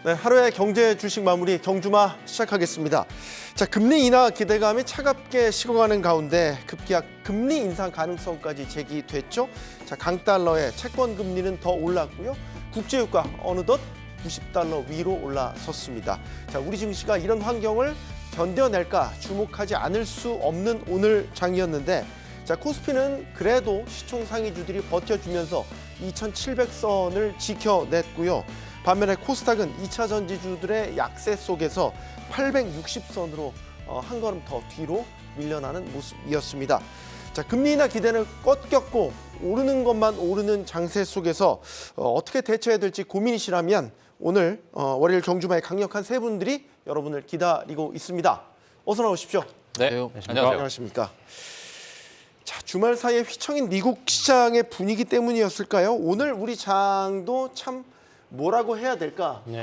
네, 하루의 경제 주식 마무리 경주마 시작하겠습니다. 자, 금리 인하 기대감이 차갑게 식어가는 가운데 급기야 금리 인상 가능성까지 제기됐죠. 자, 강달러의 채권 금리는 더 올랐고요. 국제유가 어느덧 90달러 위로 올라섰습니다. 자, 우리 증시가 이런 환경을 견뎌낼까 주목하지 않을 수 없는 오늘 장이었는데, 자, 코스피는 그래도 시총 상위주들이 버텨주면서 2,700선을 지켜냈고요. 반면에 코스닥은 2차 전지주들의 약세 속에서 860선으로 한 걸음 더 뒤로 밀려나는 모습이었습니다. 자, 금리 인하 기대는 꺾였고 오르는 것만 오르는 장세 속에서 어떻게 대처해야 될지 고민이시라면 오늘 월요일 경주마의 강력한 세 분들이 여러분을 기다리고 있습니다. 어서 나오십시오. 네, 안녕하세요. 안녕하십니까. 자, 주말 사이에 휘청인 미국 시장의 분위기 때문이었을까요? 오늘 우리 장도 참 뭐라고 해야 될까? 네.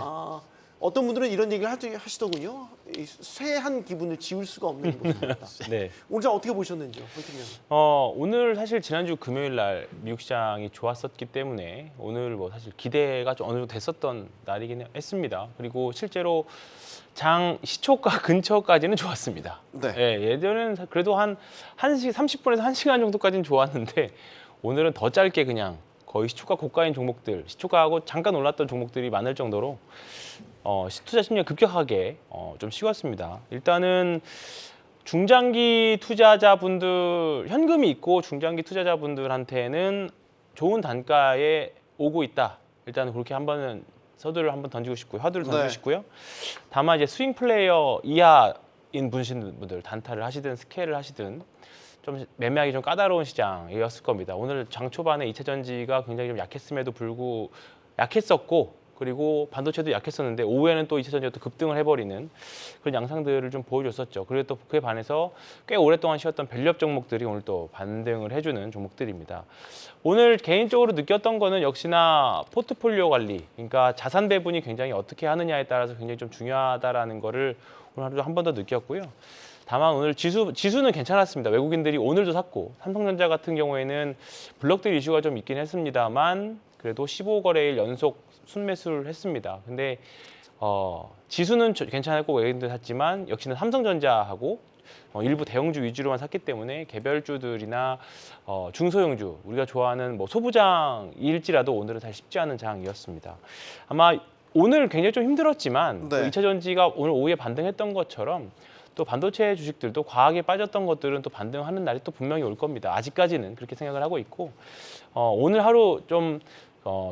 어떤 분들은 이런 얘기를 하시더군요. 이 쇠한 기분을 지울 수가 없는 모습입니다. 네. 오늘 장 어떻게 보셨는지요, 황팀장님? 오늘 사실 지난주 금요일 날 미국 시장이 좋았었기 때문에 오늘 뭐 사실 기대가 좀 어느 정도 됐었던 날이긴 했습니다. 그리고 실제로 장 시초가 근처까지는 좋았습니다. 네. 예, 예전에는 그래도 한 1시 30분에서 1시간 정도까지는 좋았는데 오늘은 더 짧게 그냥 거의 시초가 고가인 종목들, 시초가하고 잠깐 올랐던 종목들이 많을 정도로 투자 심리가 급격하게 좀 식었습니다. 일단은 중장기 투자자분들, 현금이 있고 중장기 투자자분들한테는 좋은 단가에 오고 있다. 일단은 그렇게 한번 서두를 한번 던지고 싶고요. 화두를 던지고 네. 싶고요. 다만 이제 스윙 플레이어 이하인 분들, 단타를 하시든 스케일을 하시든 좀 매매하기 좀 까다로운 시장이었을 겁니다. 오늘 장 초반에 2차 전지가 굉장히 좀 약했음에도 불구하고 약했었고, 그리고 반도체도 약했었는데 오후에는 또 2차 전지가 또 급등을 해버리는 그런 양상들을 좀 보여줬었죠. 그리고 또 그에 반해서 꽤 오랫동안 쉬었던 밸류업 종목들이 오늘 또 반등을 해주는 종목들입니다. 오늘 개인적으로 느꼈던 거는 역시나 포트폴리오 관리, 그러니까 자산 배분이 굉장히 어떻게 하느냐에 따라서 굉장히 좀 중요하다라는 거를 오늘 하루도 한 번 더 느꼈고요. 다만 오늘 지수는 괜찮았습니다. 외국인들이 오늘도 샀고, 삼성전자 같은 경우에는 블록들 이슈가 좀 있긴 했습니다만 그래도 15거래일 연속 순매수를 했습니다. 근데 지수는 괜찮았고 외국인들 샀지만 역시나 삼성전자하고 일부 대형주 위주로만 샀기 때문에 개별주들이나 중소형주, 우리가 좋아하는 뭐 소부장일지라도 오늘은 사실 쉽지 않은 장이었습니다. 아마 오늘 굉장히 좀 힘들었지만 네. 2차 전지가 오늘 오후에 반등했던 것처럼 또 반도체 주식들도 과하게 빠졌던 것들은 또 반등하는 날이 또 분명히 올 겁니다. 아직까지는 그렇게 생각을 하고 있고, 오늘 하루 좀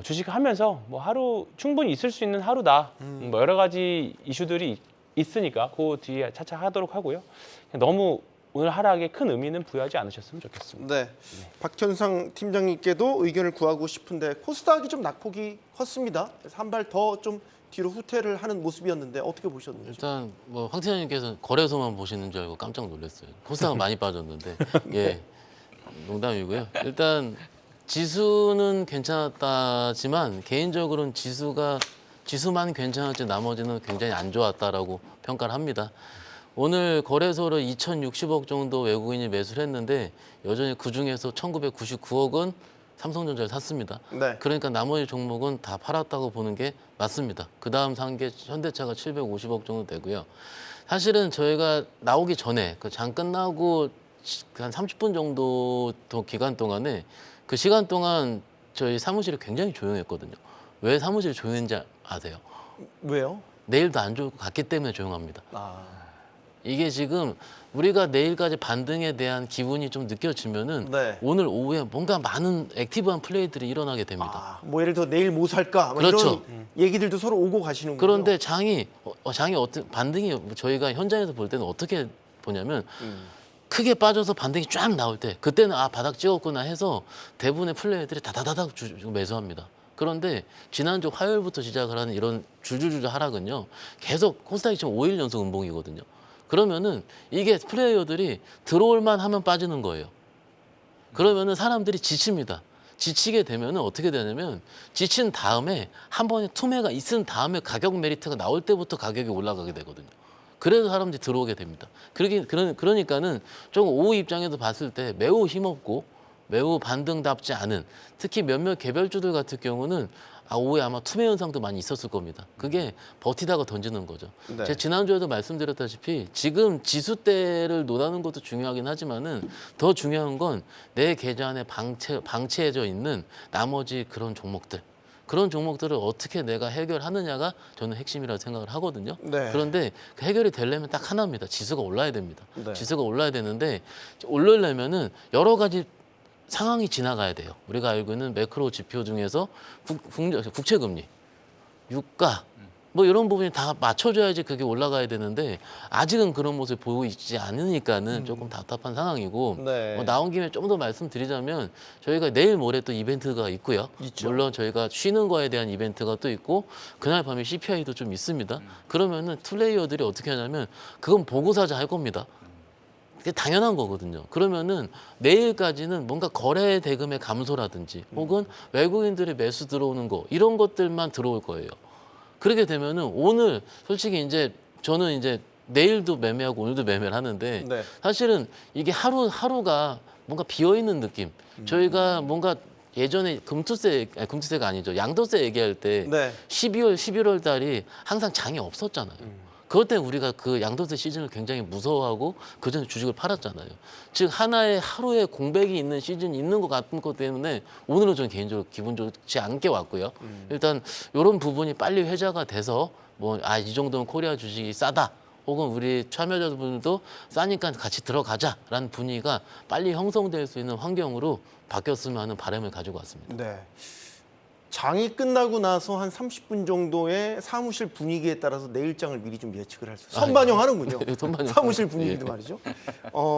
주식하면서 뭐 하루 충분히 있을 수 있는 하루다. 뭐 여러 가지 이슈들이 있으니까 그 뒤에 차차 하도록 하고요. 너무 오늘 하락에 큰 의미는 부여하지 않으셨으면 좋겠습니다. 네. 박현상 팀장님께도 의견을 구하고 싶은데 코스닥이 좀 낙폭이 컸습니다. 그래서 한 발 더 좀 뒤로 후퇴를 하는 모습이었는데 어떻게 보셨는지? 일단 뭐 황 팀장님께서 거래소만 보시는 줄 알고 깜짝 놀랐어요. 코스닥은 많이 빠졌는데 예, 농담이고요. 일단 지수는 괜찮았다지만 개인적으로는 지수만 괜찮았지 나머지는 굉장히 안 좋았다라고 평가를 합니다. 오늘 거래소로 2,060억 정도 외국인이 매수를 했는데 여전히 그중에서 1,999억은 삼성전자를 샀습니다. 네. 그러니까 나머지 종목은 다 팔았다고 보는 게 맞습니다. 그 다음 산 게 현대차가 750억 정도 되고요. 사실은 저희가 나오기 전에 그 장 끝나고 한 30분 정도 더 기간 동안에 그 시간 동안 저희 사무실이 굉장히 조용했거든요. 왜 사무실이 조용했는지 아세요? 왜요? 내일도 안 좋을 것 같기 때문에 조용합니다. 아, 이게 지금 우리가 내일까지 반등에 대한 기분이 좀 느껴지면은 네. 오늘 오후에 뭔가 많은 액티브한 플레이들이 일어나게 됩니다. 뭐 예를 들어 내일 뭐 살까? 뭐 그렇죠. 이런 얘기들도 서로 오고 가시는군요. 그런데 장이 어떤 반등이 저희가 현장에서 볼 때는 어떻게 보냐면 크게 빠져서 반등이 쫙 나올 때 그때는 아 바닥 찍었구나 해서 대부분의 플레이들이 다다다닥 매수합니다. 그런데 지난주 화요일부터 시작을 하는 이런 줄줄줄 하락은요. 계속 코스닥이 지금 5일 연속 음봉이거든요. 그러면은 이게 플레이어들이 들어올만 하면 빠지는 거예요. 그러면은 사람들이 지칩니다. 지치게 되면은 어떻게 되냐면 지친 다음에 한 번에 투매가 있은 다음에 가격 메리트가 나올 때부터 가격이 올라가게 되거든요. 그래서 사람들이 들어오게 됩니다. 그러니까는 좀 오후 입장에서 봤을 때 매우 힘없고 매우 반등답지 않은 특히 몇몇 개별주들 같은 경우는 오후에 아마 투매 현상도 많이 있었을 겁니다. 그게 버티다가 던지는 거죠. 네. 제가 지난주에도 말씀드렸다시피 지금 지수대를 논하는 것도 중요하긴 하지만은 더 중요한 건 내 계좌 안에 방치해져 있는 나머지 그런 종목들. 그런 종목들을 어떻게 내가 해결하느냐가 저는 핵심이라고 생각을 하거든요. 네. 그런데 그 해결이 되려면 딱 하나입니다. 지수가 올라야 됩니다. 네. 지수가 올라야 되는데 올리려면은 여러 가지 상황이 지나가야 돼요. 우리가 알고 있는 매크로 지표 중에서 국채금리, 유가 뭐 이런 부분이 다 맞춰줘야지 그게 올라가야 되는데 아직은 그런 모습을 보이고 있지 않으니까는 조금 답답한 상황이고 네. 나온 김에 좀 더 말씀드리자면 저희가 내일 모레 또 이벤트가 있고요. 있죠. 물론 저희가 쉬는 거에 대한 이벤트가 또 있고 그날 밤에 CPI도 좀 있습니다. 그러면은 플레이어들이 어떻게 하냐면 그건 보고 사자 할 겁니다. 그게 당연한 거거든요. 그러면은 내일까지는 뭔가 거래 대금의 감소라든지 혹은 외국인들의 매수 들어오는 거 이런 것들만 들어올 거예요. 그렇게 되면은 오늘 솔직히 이제 저는 이제 내일도 매매하고 오늘도 매매를 하는데 네. 사실은 이게 하루하루가 뭔가 비어 있는 느낌. 저희가 뭔가 예전에 금투세가 아니죠. 양도세 얘기할 때 네. 12월, 11월 달이 항상 장이 없었잖아요. 그것 때문에 우리가 그 양도세 시즌을 굉장히 무서워하고 그전에 주식을 팔았잖아요. 즉 하나의 하루에 공백이 있는 시즌이 있는 것 같은 것 때문에 오늘은 저는 개인적으로 기분 좋지 않게 왔고요. 일단 이런 부분이 빨리 회자가 돼서 뭐 이 정도면 코리아 주식이 싸다. 혹은 우리 참여자분들도 싸니까 같이 들어가자라는 분위기가 빨리 형성될 수 있는 환경으로 바뀌었으면 하는 바람을 가지고 왔습니다. 네. 장이 끝나고 나서 한 30분 정도의 사무실 분위기에 따라서 내일장을 미리 좀 예측을 할 수 있어요. 선반영하는군요. 예, 선반영. 사무실 분위기도 예. 말이죠.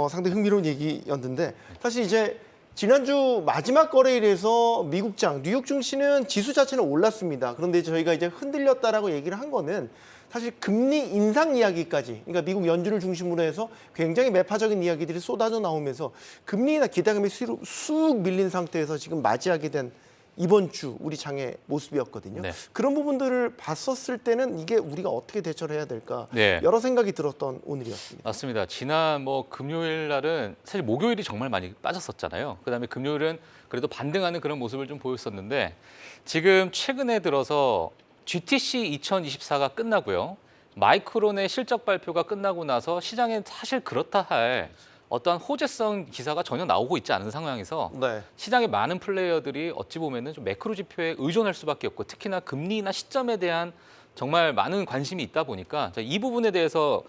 상당히 흥미로운 얘기였는데 사실 이제 지난주 마지막 거래일에서 미국장 뉴욕 증시는 지수 자체는 올랐습니다. 그런데 저희가 이제 흔들렸다라고 얘기를 한 거는 사실 금리 인상 이야기까지, 그러니까 미국 연준을 중심으로 해서 굉장히 매파적인 이야기들이 쏟아져 나오면서 금리나 기대감이 쑥 밀린 상태에서 지금 맞이하게 된 이번 주 우리 장의 모습이었거든요. 네. 그런 부분들을 봤었을 때는 이게 우리가 어떻게 대처를 해야 될까 네. 여러 생각이 들었던 오늘이었습니다. 맞습니다. 지난 금요일 날은 사실 목요일이 정말 많이 빠졌었잖아요. 그다음에 금요일은 그래도 반등하는 그런 모습을 좀 보였었는데 지금 최근에 들어서 GTC 2024가 끝나고요. 마이크론의 실적 발표가 끝나고 나서 시장에 사실 그렇다 할 어떠한 호재성 기사가 전혀 나오고 있지 않은 상황에서 네. 시장의 많은 플레이어들이 어찌 보면은 좀 매크로 지표에 의존할 수밖에 없고 특히나 금리나 시점에 대한 정말 많은 관심이 있다 보니까 이 부분에 대해서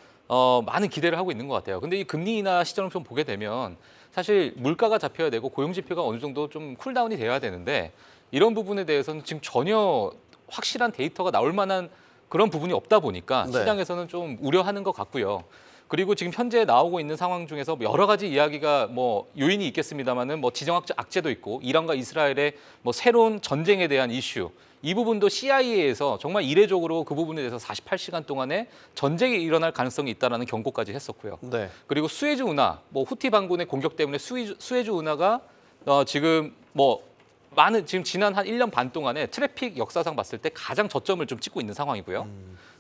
많은 기대를 하고 있는 것 같아요. 근데 이 금리나 시점을 좀 보게 되면 사실 물가가 잡혀야 되고 고용 지표가 어느 정도 좀 쿨다운이 돼야 되는데 이런 부분에 대해서는 지금 전혀 확실한 데이터가 나올 만한 그런 부분이 없다 보니까 네. 시장에서는 좀 우려하는 것 같고요. 그리고 지금 현재 나오고 있는 상황 중에서 여러 가지 이야기가 요인이 있겠습니다만은 지정학 악재도 있고 이란과 이스라엘의 새로운 전쟁에 대한 이슈 이 부분도 CIA에서 정말 이례적으로 그 부분에 대해서 48시간 동안에 전쟁이 일어날 가능성이 있다라는 경고까지 했었고요. 네. 그리고 수에즈 운하, 후티 반군의 공격 때문에 수에즈 운하가 지금 지금 지난 한 1년 반 동안에 트래픽 역사상 봤을 때 가장 저점을 좀 찍고 있는 상황이고요.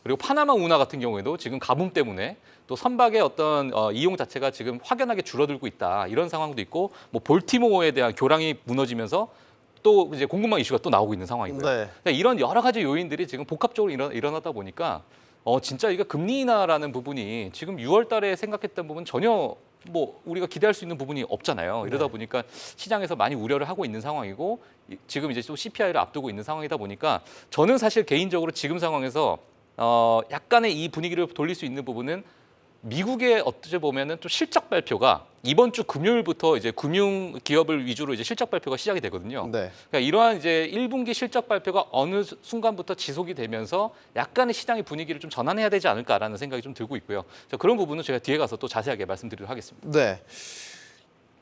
그리고 파나마 운하 같은 경우에도 지금 가뭄 때문에 또 선박의 어떤 이용 자체가 지금 확연하게 줄어들고 있다. 이런 상황도 있고 볼티모어에 대한 교량이 무너지면서 또 이제 공급망 이슈가 또 나오고 있는 상황이고요. 네. 그러니까 이런 여러 가지 요인들이 지금 복합적으로 일어나다 보니까 진짜 이게 금리 인하라는 부분이 지금 6월 달에 생각했던 부분 전혀 우리가 기대할 수 있는 부분이 없잖아요. 이러다 보니까 시장에서 많이 우려를 하고 있는 상황이고 지금 이제 또 CPI를 앞두고 있는 상황이다 보니까 저는 사실 개인적으로 지금 상황에서 약간의 이 분위기를 돌릴 수 있는 부분은 미국의 어떻게 보면은 또 실적 발표가 이번 주 금요일부터 이제 금융 기업을 위주로 이제 실적 발표가 시작이 되거든요. 네. 그러니까 이러한 이제 1분기 실적 발표가 어느 순간부터 지속이 되면서 약간의 시장의 분위기를 좀 전환해야 되지 않을까라는 생각이 좀 들고 있고요. 그런 부분은 제가 뒤에 가서 또 자세하게 말씀드리도록 하겠습니다. 네.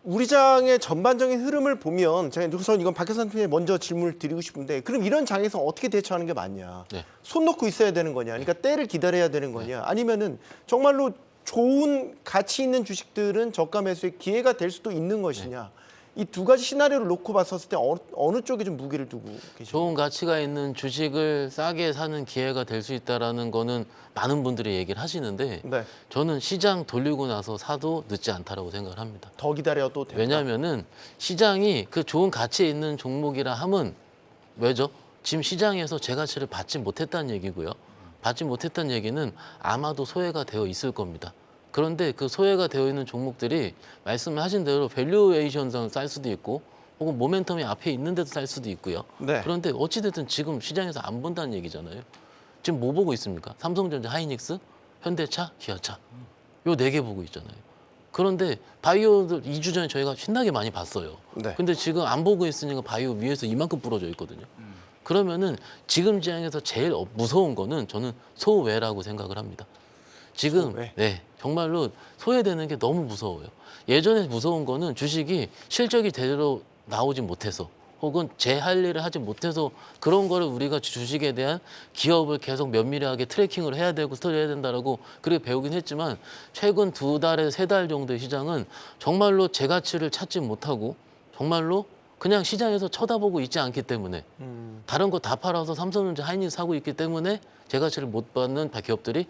우리 장의 전반적인 흐름을 보면 제가 우선 이건 박 교수님께 먼저 질문을 드리고 싶은데 그럼 이런 장에서 어떻게 대처하는 게 맞냐? 네. 손 놓고 있어야 되는 거냐? 그러니까 때를 기다려야 되는 거냐? 아니면은 정말로 좋은 가치 있는 주식들은 저가 매수의 기회가 될 수도 있는 것이냐? 이 두 가지 시나리오를 놓고 봤었을 때 어느 쪽에 좀 무게를 두고 계십니까? 좋은 가치가 있는 주식을 싸게 사는 기회가 될 수 있다라는 거는 많은 분들이 얘기를 하시는데 네. 저는 시장 돌리고 나서 사도 늦지 않다라고 생각을 합니다. 더 기다려도 된다. 왜냐하면은 시장이 그 좋은 가치에 있는 종목이라 함은 왜죠? 지금 시장에서 제 가치를 받지 못했다는 얘기고요. 받지 못했다는 얘기는 아마도 소외가 되어 있을 겁니다. 그런데 그 소외가 되어 있는 종목들이 말씀하신 대로 밸류에이션상 쌀 수도 있고 혹은 모멘텀이 앞에 있는데도 쌀 수도 있고요. 네. 그런데 어찌됐든 지금 시장에서 안 본다는 얘기잖아요. 지금 뭐 보고 있습니까? 삼성전자, 하이닉스, 현대차, 기아차. 요 4개 보고 있잖아요. 그런데 바이오들 2주 전에 저희가 신나게 많이 봤어요. 네. 근데 지금 안 보고 있으니까 바이오 위에서 이만큼 부러져 있거든요. 그러면은 지금 시장에서 제일 무서운 거는 저는 소외라고 생각을 합니다. 지금 소외. 네, 정말로 소외되는 게 너무 무서워요. 예전에 무서운 거는 주식이 실적이 제대로 나오지 못해서 혹은 제 할 일을 하지 못해서 그런 거를 우리가 주식에 대한 기업을 계속 면밀하게 트래킹을 해야 되고 스터디해야 된다라고 그렇게 배우긴 했지만 최근 2달에서 3달 정도의 시장은 정말로 제 가치를 찾지 못하고 정말로 그냥 시장에서 쳐다보고 있지 않기 때문에 다른 거 다 팔아서 삼성전자, 하이닉스 사고 있기 때문에 제 가치를 못 받는 기업들이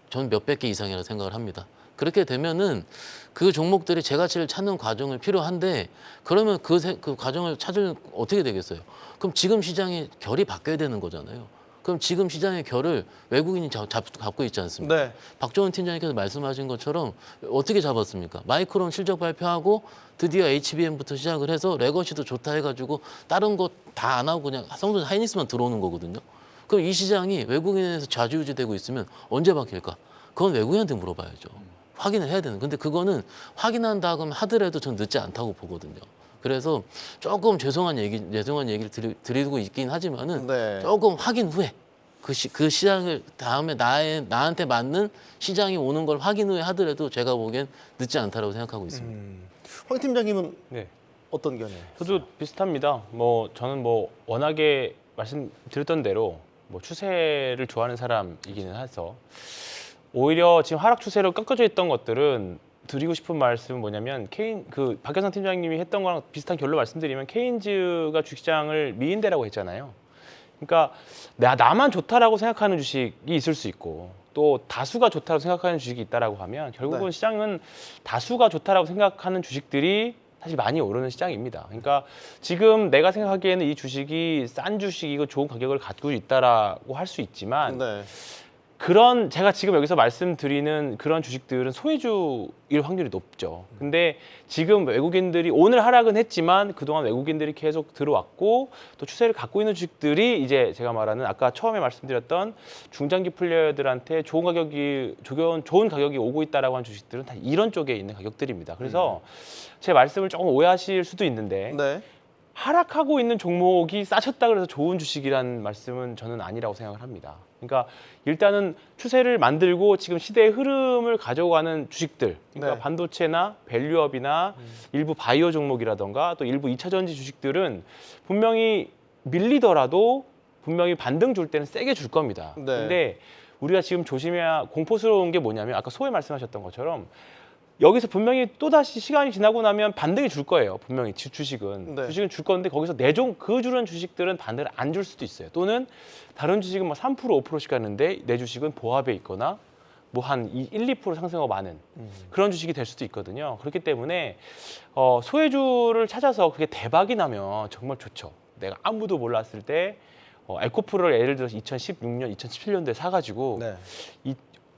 전 몇백 개 이상이라고 생각을 합니다. 그렇게 되면은 그 종목들이 제 가치를 찾는 과정이 필요한데 그러면 그 과정을 찾으면 어떻게 되겠어요? 그럼 지금 시장의 결이 바뀌어야 되는 거잖아요. 그럼 지금 시장의 결을 외국인이 잡고 있지 않습니까? 네. 박종원 팀장님께서 말씀하신 것처럼 어떻게 잡았습니까? 마이크론 실적 발표하고 드디어 HBM부터 시작을 해서 레거시도 좋다 해가지고 다른 거 다 안 하고 그냥 삼성전자 하이닉스만 들어오는 거거든요. 그럼 이 시장이 외국인에서 좌지우지되고 있으면 언제 바뀔까? 그건 외국인한테 물어봐야죠. 확인을 해야 되는. 근데 그거는 확인한다고 하더라도 전 늦지 않다고 보거든요. 그래서 조금 죄송한 얘기를 드리고 있긴 하지만은 네. 조금 확인 후에 그 시장을 다음에 나한테 맞는 시장이 오는 걸 확인 후에 하더라도 제가 보기엔 늦지 않다라고 생각하고 있습니다. 황 팀장님은 네. 어떤 견해? 저도 비슷합니다. 저는 워낙에 말씀드렸던 대로 추세를 좋아하는 사람이기는 해서 오히려 지금 하락 추세로 꺾여져 있던 것들은 드리고 싶은 말씀은 뭐냐면 박경상 팀장님이 했던 거랑 비슷한 결로 말씀드리면 케인즈가 주식시장을 미인대라고 했잖아요. 그러니까 나만 좋다라고 생각하는 주식이 있을 수 있고 또 다수가 좋다고 생각하는 주식이 있다라고 하면 결국은 네. 시장은 다수가 좋다라고 생각하는 주식들이 사실 많이 오르는 시장입니다. 그러니까 지금 내가 생각하기에는 이 주식이 싼 주식이고 좋은 가격을 갖고 있다라고 할 수 있지만 네. 제가 지금 여기서 말씀드리는 그런 주식들은 소외주일 확률이 높죠. 근데 지금 외국인들이 오늘 하락은 했지만 그동안 외국인들이 계속 들어왔고 또 추세를 갖고 있는 주식들이 이제 제가 말하는 아까 처음에 말씀드렸던 중장기 플레이어들한테 좋은 가격이 오고 있다라고 하는 주식들은 다 이런 쪽에 있는 가격들입니다. 그래서 제 말씀을 조금 오해하실 수도 있는데 네. 하락하고 있는 종목이 싸졌다 그래서 좋은 주식이라는 말씀은 저는 아니라고 생각을 합니다. 그러니까 일단은 추세를 만들고 지금 시대의 흐름을 가져가는 주식들, 그러니까 네. 반도체나 밸류업이나 일부 바이오 종목이라던가 또 일부 2차 전지 주식들은 분명히 밀리더라도 분명히 반등 줄 때는 세게 줄 겁니다. 네. 근데 우리가 지금 조심해야 공포스러운 게 뭐냐면 아까 소위 말씀하셨던 것처럼 여기서 분명히 또다시 시간이 지나고 나면 반등이 줄 거예요. 분명히 주식은. 네. 주식은 줄 건데 거기서 그 주는 주식들은 반등을 안 줄 수도 있어요. 또는 다른 주식은 3%, 5%씩 가는데 내 주식은 보합에 있거나 한 1, 2% 상승하고 많은 그런 주식이 될 수도 있거든요. 그렇기 때문에 소외주를 찾아서 그게 대박이 나면 정말 좋죠. 내가 아무도 몰랐을 때 에코프로를 예를 들어서 2016년, 2017년도에 사가지고 네.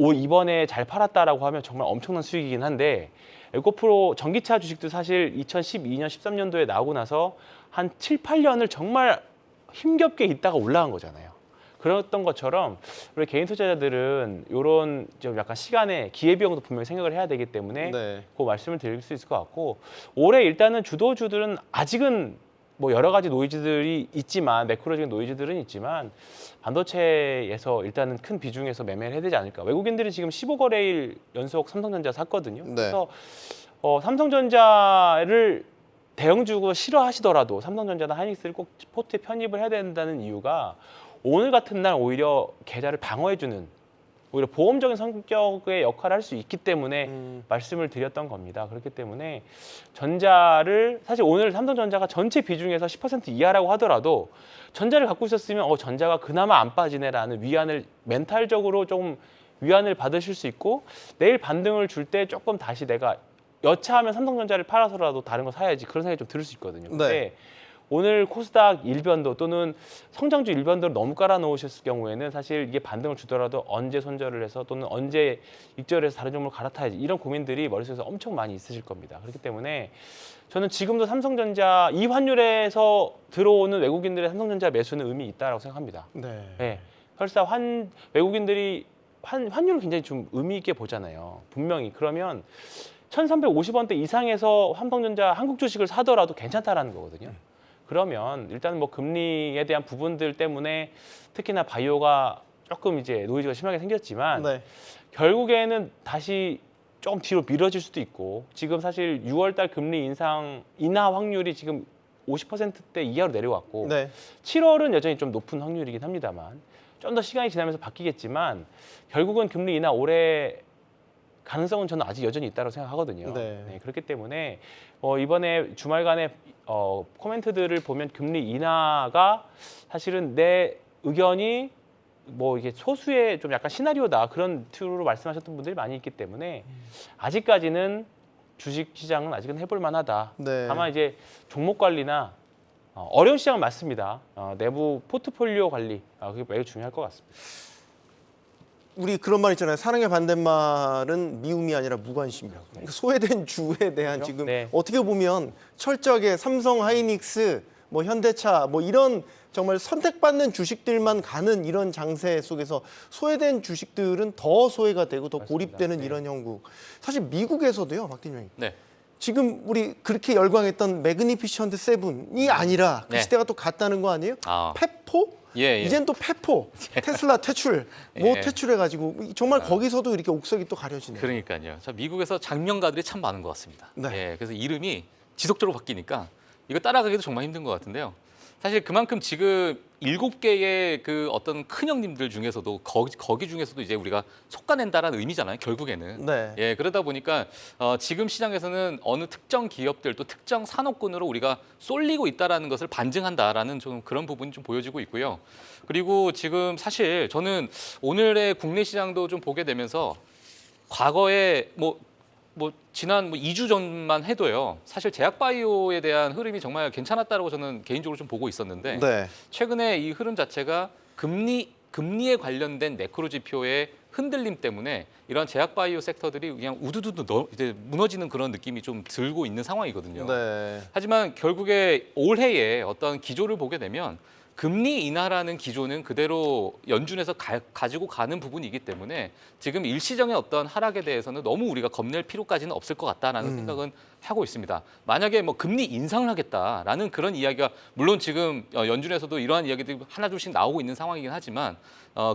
이번에 잘 팔았다라고 하면 정말 엄청난 수익이긴 한데 에코프로 전기차 주식도 사실 2012년, 13년도에 나오고 나서 한 7, 8년을 정말 힘겹게 있다가 올라간 거잖아요. 그랬던 것처럼 우리 개인 투자자들은 이런 좀 약간 시간에 기회비용도 분명히 생각을 해야 되기 때문에 네. 그 말씀을 드릴 수 있을 것 같고 올해 일단은 주도주들은 아직은 여러 가지 노이즈들이 있지만 매크로적인 노이즈들은 있지만 반도체에서 일단은 큰 비중에서 매매를 해야 되지 않을까. 외국인들이 지금 15거래일 연속 삼성전자 샀거든요. 네. 그래서 삼성전자를 대형주가 싫어하시더라도 삼성전자나 하이닉스를 꼭 포트에 편입을 해야 된다는 이유가 오늘 같은 날 오히려 계좌를 방어해주는 오히려 보험적인 성격의 역할을 할 수 있기 때문에 음. 말씀을 드렸던 겁니다. 그렇기 때문에 전자를 사실 오늘 삼성전자가 전체 비중에서 10% 이하라고 하더라도 전자를 갖고 있었으면 전자가 그나마 안 빠지네라는 위안을 멘탈적으로 좀 위안을 받으실 수 있고 내일 반등을 줄 때 조금 다시 내가 여차하면 삼성전자를 팔아서라도 다른 거 사야지 그런 생각이 좀 들을 수 있거든요. 근데 네. 오늘 코스닥 일변도 또는 성장주 일변도를 너무 깔아놓으셨을 경우에는 사실 이게 반등을 주더라도 언제 손절을 해서 또는 언제 익절해서 다른 종목을 갈아타야지 이런 고민들이 머릿속에서 엄청 많이 있으실 겁니다. 그렇기 때문에 저는 지금도 삼성전자 이 환율에서 들어오는 외국인들의 삼성전자 매수는 의미 있다고 생각합니다. 네. 네. 설사 외국인들이 환율을 굉장히 좀 의미 있게 보잖아요. 분명히 그러면 1,350원대 이상에서 삼성전자 한국 주식을 사더라도 괜찮다라는 거거든요. 그러면 일단 뭐 금리에 대한 부분들 때문에 특히나 바이오가 조금 이제 노이즈가 심하게 생겼지만 네. 결국에는 다시 좀 뒤로 미뤄질 수도 있고 지금 사실 6월달 금리 인하 확률이 지금 50%대 이하로 내려왔고 네. 7월은 여전히 좀 높은 확률이긴 합니다만 좀 더 시간이 지나면서 바뀌겠지만 결국은 금리 인하 올해 가능성은 저는 아직 여전히 있다고 생각하거든요. 네. 그렇기 때문에 이번에 주말간에 코멘트들을 보면 금리 인하가 사실은 내 의견이 뭐 이게 소수의 좀 약간 시나리오다 그런 틀로 말씀하셨던 분들이 많이 있기 때문에 아직까지는 주식 시장은 아직은 해볼 만하다. 네. 다만 이제 종목 관리나 어려운 시장은 맞습니다. 내부 포트폴리오 관리 그게 매우 중요할 것 같습니다. 우리 그런 말 있잖아요. 사랑의 반대말은 미움이 아니라 무관심이라고. 그러니까 소외된 주에 대한 지금 네. 어떻게 보면 철저하게 삼성, 하이닉스, 뭐 현대차 뭐 이런 정말 선택받는 주식들만 가는 이런 장세 속에서 소외된 주식들은 더 소외가 되고 더 맞습니다. 고립되는 네. 이런 형국. 사실 미국에서도요, 박 팀장님. 네. 지금 우리 그렇게 열광했던 매그니피션트 세븐이 아니라 그 네. 시대가 또 갔다는 거 아니에요? 아. 페포? 예. 이젠 또 페포, 테슬라 퇴출, 뭐 예. 퇴출해가지고 정말 거기서도 이렇게 옥석이 또 가려지네요. 그러니까요. 자, 미국에서 장명가들이 참 많은 것 같습니다. 네. 예, 그래서 이름이 지속적으로 바뀌니까 이거 따라가기도 정말 힘든 것 같은데요. 사실 그만큼 지금 7개의 그 어떤 큰 형님들 중에서도 거기 중에서도 이제 우리가 속아낸다라는 의미잖아요. 결국에는. 네. 예, 그러다 보니까 지금 시장에서는 어느 특정 기업들 또 특정 산업군으로 우리가 쏠리고 있다라는 것을 반증한다라는 좀 그런 부분이 좀 보여지고 있고요. 그리고 지금 사실 저는 오늘의 국내 시장도 좀 보게 되면서 과거에 뭐 지난 2주 전만 해도요. 사실 제약바이오에 대한 흐름이 정말 괜찮았다고 저는 개인적으로 좀 보고 있었는데 네. 최근에 이 흐름 자체가 금리에 관련된 매크로 지표의 흔들림 때문에 이런 제약바이오 섹터들이 그냥 우두두두 이제 무너지는 그런 느낌이 좀 들고 있는 상황이거든요. 네. 하지만 결국에 올해의 어떤 기조를 보게 되면 금리 인하라는 기조는 그대로 연준에서 가지고 가는 부분이기 때문에 지금 일시적인 어떤 하락에 대해서는 너무 우리가 겁낼 필요까지는 없을 것 같다라는 생각은 하고 있습니다. 만약에 뭐 금리 인상을 하겠다라는 그런 이야기가 물론 지금 연준에서도 이러한 이야기들이 하나둘씩 나오고 있는 상황이긴 하지만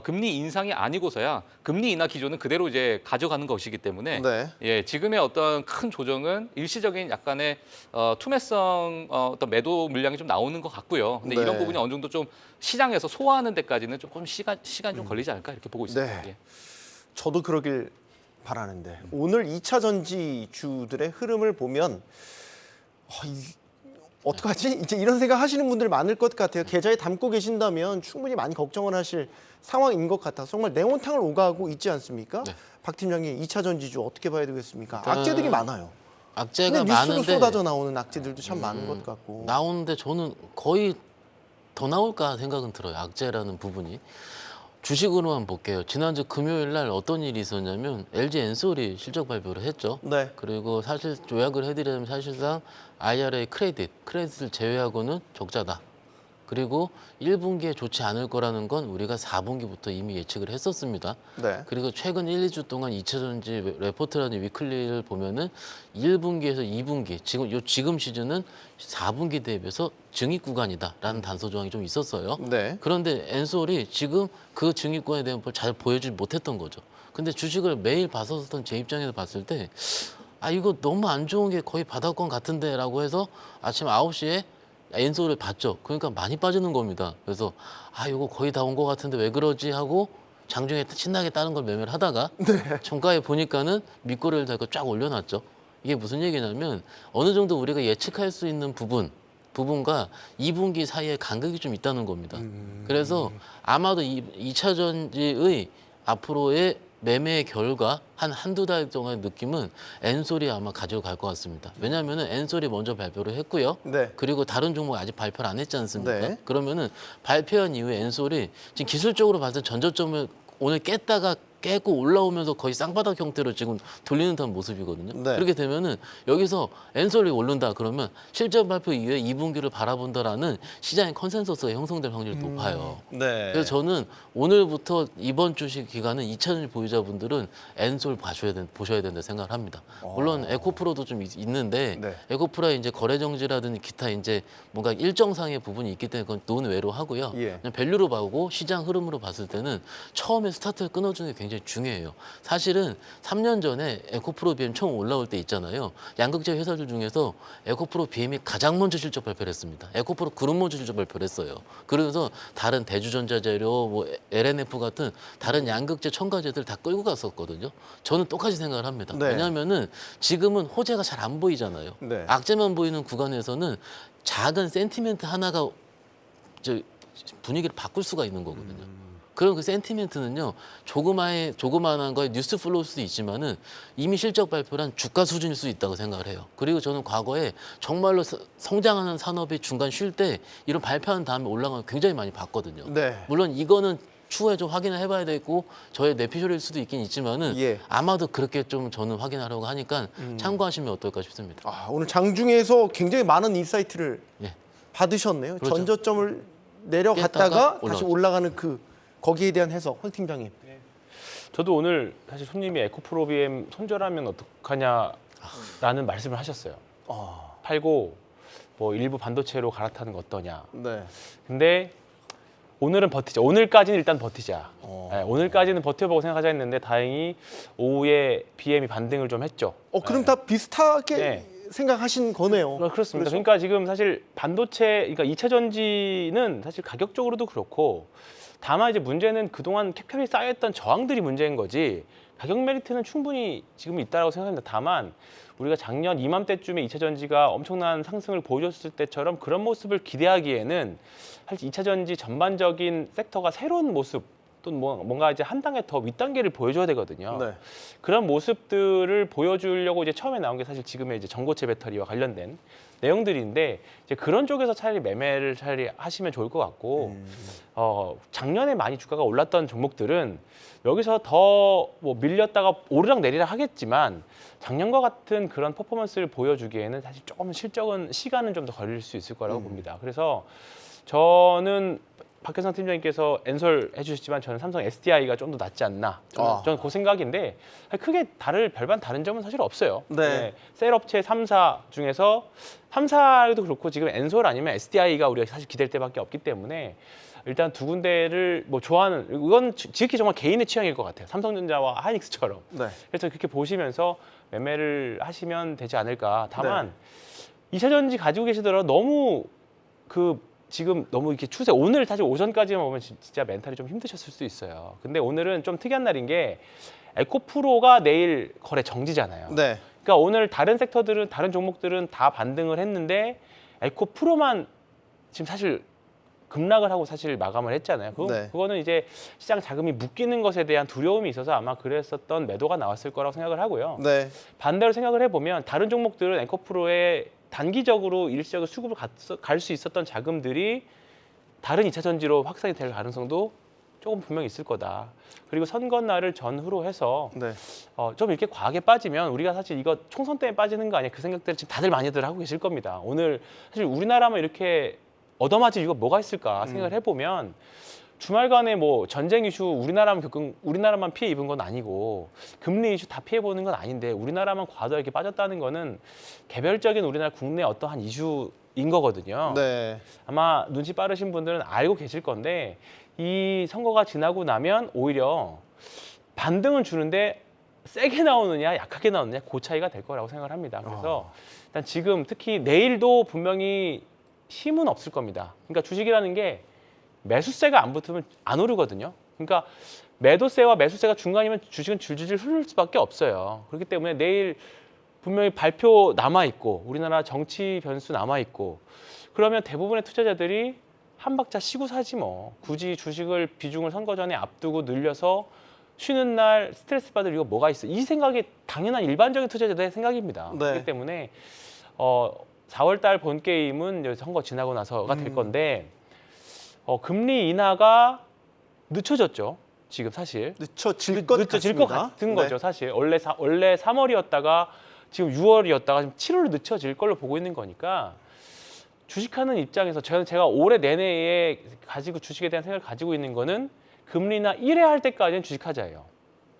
금리 인상이 아니고서야 금리 인하 기조는 그대로 이제 가져가는 것이기 때문에 네. 예, 지금의 어떤 큰 조정은 일시적인 약간의 투매성 어떤 매도 물량이 좀 나오는 것 같고요. 근데 네. 이런 부분이 어느 정도 좀 시장에서 소화하는 데까지는 조금 시간 좀 걸리지 않을까 이렇게 보고 있습니다. 네. 예. 저도 그러길 바라는데 오늘 2차 전지주들의 흐름을 보면 어떡하지? 이제 이런 생각 하시는 분들 많을 것 같아요. 계좌에 담고 계신다면 충분히 많이 걱정을 하실 상황인 것 같아서 정말 냉온탕을 오가고 있지 않습니까? 네. 박 팀장님 2차 전지주 어떻게 봐야 되겠습니까? 일단 악재들이 많아요. 악재가 근데 뉴스로 많은데 쏟아져 나오는 악재들도 참 많은 것 같고. 나오는데 저는 거의 더 나올까 생각은 들어요. 악재라는 부분이. 주식으로만 볼게요. 지난주 금요일 날 어떤 일이 있었냐면 LG 엔솔이 실적 발표를 했죠. 네. 그리고 사실 요약을 해드리면 사실상 IRA 크레딧을 제외하고는 적자다. 그리고 1분기에 좋지 않을 거라는 건 우리가 4분기부터 이미 예측을 했었습니다. 네. 그리고 최근 1, 2주 동안 2차전지 레포트라는 위클리를 보면은 1분기에서 2분기, 지금 시즌은 4분기 대비해서 증익 구간이다라는 단서 조항이 좀 있었어요. 네. 그런데 엔솔이 지금 그 증익 구간에 대한 걸 잘 보여주지 못했던 거죠. 근데 주식을 매일 봤었던 제 입장에서 봤을 때 이거 너무 안 좋은 게 거의 바닥권 같은데라고 해서 아침 9시에 엔솔을 봤죠. 그러니까 많이 빠지는 겁니다. 그래서 이거 거의 다 온 것 같은데 왜 그러지 하고 장중에 신나게 다른 걸 매매를 하다가 종가에 보니까는 밑꼬리를 달고 쫙 올려놨죠. 이게 무슨 얘기냐면 어느 정도 우리가 예측할 수 있는 부분과 2분기 사이에 간극이 좀 있다는 겁니다. 그래서 아마도 2차 전지의 앞으로의 매매 결과 한두 달 동안의 느낌은 엔솔이 아마 가지고 갈 것 같습니다. 왜냐하면 엔솔이 먼저 발표를 했고요. 네. 그리고 다른 종목 아직 발표를 안 했지 않습니까? 네. 그러면은 발표한 이후에 엔솔이 지금 기술적으로 봤을 때 전저점을 오늘 깼다가 깨고 올라오면서 거의 쌍바닥 형태로 지금 돌리는 듯한 모습이거든요. 네. 그렇게 되면은 여기서 엔솔이 오른다 그러면 실적 발표 이후에 2분기를 바라본다라는 시장의 컨센서스가 형성될 확률이 높아요. 네. 그래서 저는 오늘부터 이번 주식 기간은 2차전지 보유자분들은 엔솔 보셔야 된다 생각을 합니다. 물론 에코프로도 좀 있는데 네. 에코프로에 이제 거래 정지라든지 기타 이제 뭔가 일정상의 부분이 있기 때문에 그건 논외로 하고요. 예. 그냥 밸류로 보고 시장 흐름으로 봤을 때는 처음에 스타트를 끊어주는 게 굉장히 중요해요. 사실은 3년 전에 에코프로 BM 처음 올라올 때 있잖아요. 양극재 회사들 중에서 에코프로 BM이 가장 먼저 실적 발표를 했습니다. 에코프로 그룹 먼저 실적 발표를 했어요. 그러면서 다른 대주전자재료, 뭐 LNF 같은 다른 양극재 첨가제들 다 끌고 갔었거든요. 저는 똑같이 생각을 합니다. 네. 왜냐하면은 지금은 호재가 잘 안 보이잖아요. 네. 악재만 보이는 구간에서는 작은 센티멘트 하나가 분위기를 바꿀 수가 있는 거거든요. 그런 그 센티멘트는요, 조그만한 거에 뉴스 플로우일 수도 있지만은 이미 실적 발표란 주가 수준일 수 있다고 생각을 해요. 그리고 저는 과거에 정말로 성장하는 산업이 중간 쉴 때 이런 발표한 다음에 올라가는 거 굉장히 많이 봤거든요. 네. 물론 이거는 추후에 좀 확인을 해봐야 되고 저의 내피셜일 수도 있긴 있지만은 예. 아마도 그렇게 좀 저는 확인하려고 하니까 참고하시면 어떨까 싶습니다. 아, 오늘 장중에서 굉장히 많은 인사이트를 예. 받으셨네요. 그렇죠. 전저점을 내려갔다가 깼다가 다시 올라오죠. 올라가는 거기에 대한 해석, 황 팀장님. 저도 오늘 사실 손님이 에코프로 BM 손절하면 어떡하냐라는 말씀을 하셨어요. 팔고 뭐 일부 반도체로 갈아타는 거 어떠냐. 네. 근데 오늘은 버티자. 오늘까지는 일단 버티자. 네, 오늘까지는 버텨보고 생각하자 했는데 다행히 오후에 BM이 반등을 좀 했죠. 그럼 다 비슷하게 네. 생각하신 거네요. 그렇습니다. 그렇죠? 그러니까 지금 사실 반도체, 그러니까 2차 전지는 사실 가격적으로도 그렇고 다만 이제 문제는 그동안 캡캡이 쌓여있던 저항들이 문제인 거지 가격 메리트는 충분히 지금 있다고 생각합니다. 다만 우리가 작년 이맘때쯤에 2차 전지가 엄청난 상승을 보여줬을 때처럼 그런 모습을 기대하기에는 사실 2차 전지 전반적인 섹터가 새로운 모습 또는 뭔가 이제 한 단계 더 윗단계를 보여줘야 되거든요. 네. 그런 모습들을 보여주려고 이제 처음에 나온 게 사실 지금의 이제 전고체 배터리와 관련된 내용들인데 이제 그런 쪽에서 차라리 매매를 차라리 하시면 좋을 것 같고 작년에 많이 주가가 올랐던 종목들은 여기서 더 뭐 밀렸다가 오르락 내리락 하겠지만 작년과 같은 그런 퍼포먼스를 보여주기에는 사실 조금 시간은 좀 더 걸릴 수 있을 거라고 봅니다. 그래서 저는 박혜상 팀장님께서 엔솔 해주셨지만 저는 삼성 SDI가 좀 더 낫지 않나. 저는 그 생각인데 크게 별반 다른 점은 사실 없어요. 네. 셀 업체 3사 중에서 3사도 그렇고 지금 엔솔 아니면 SDI가 우리가 사실 기댈 때밖에 없기 때문에 일단 두 군데를 뭐 좋아하는 이건 지극히 정말 개인의 취향일 것 같아요. 삼성전자와 하이닉스처럼. 네. 그래서 그렇게 보시면서 매매를 하시면 되지 않을까. 다만 2차 전지 가지고 계시더라도 너무 지금 너무 이렇게 추세 오늘 사실 오전까지만 보면 진짜 멘탈이 좀 힘드셨을 수 있어요. 근데 오늘은 좀 특이한 날인 게 에코프로가 내일 거래 정지잖아요. 네. 그러니까 오늘 다른 섹터들은 다른 종목들은 다 반등을 했는데 에코프로만 지금 사실 급락을 하고 사실 마감을 했잖아요. 그거는 이제 시장 자금이 묶이는 것에 대한 두려움이 있어서 아마 그랬었던 매도가 나왔을 거라고 생각을 하고요. 네. 반대로 생각을 해보면 다른 종목들은 에코프로에 단기적으로 일시적으로 수급을 갈 수 있었던 자금들이 다른 2차 전지로 확산이 될 가능성도 조금 분명히 있을 거다. 그리고 선거날을 전후로 해서 네. 좀 이렇게 과하게 빠지면 우리가 사실 이거 총선 때문에 빠지는 거 아니야? 그 생각들을 지금 다들 많이들 하고 계실 겁니다. 오늘 사실 우리나라만 이렇게 얻어맞을 이유가 뭐가 있을까 생각을 해보면 주말간에 뭐 전쟁 이슈 우리나라만 피해 입은 건 아니고 금리 이슈 다 피해 보는 건 아닌데 우리나라만 과도하게 빠졌다는 거는 개별적인 우리나라 국내 어떠한 이슈인 거거든요. 네. 아마 눈치 빠르신 분들은 알고 계실 건데 이 선거가 지나고 나면 오히려 반등은 주는데 세게 나오느냐 약하게 나오느냐 그 차이가 될 거라고 생각을 합니다. 그래서 일단 지금 특히 내일도 분명히 힘은 없을 겁니다. 그러니까 주식이라는 게 매수세가 안 붙으면 안 오르거든요. 그러니까 매도세와 매수세가 중간이면 주식은 줄줄줄 흐를 수밖에 없어요. 그렇기 때문에 내일 분명히 발표 남아있고 우리나라 정치 변수 남아있고 그러면 대부분의 투자자들이 한 박자 쉬고 사지 뭐. 굳이 주식을 비중을 선거 전에 앞두고 늘려서 쉬는 날 스트레스 받을 이유가 뭐가 있어. 이 생각이 당연한 일반적인 투자자들의 생각입니다. 네. 그렇기 때문에 4월 달 본 게임은 이제 선거 지나고 나서가 될 건데 금리 인하가 늦춰졌죠. 지금 사실. 늦춰질 것 늦춰질 것 같습니다. 같은 네. 거죠. 사실 원래 3월이었다가 지금 6월이었다가 지금 7월로 늦춰질 걸로 보고 있는 거니까 주식하는 입장에서 제가 올해 내내에 가지고 주식에 대한 생각을 가지고 있는 거는 금리나 1회 할 때까지는 주식하자예요.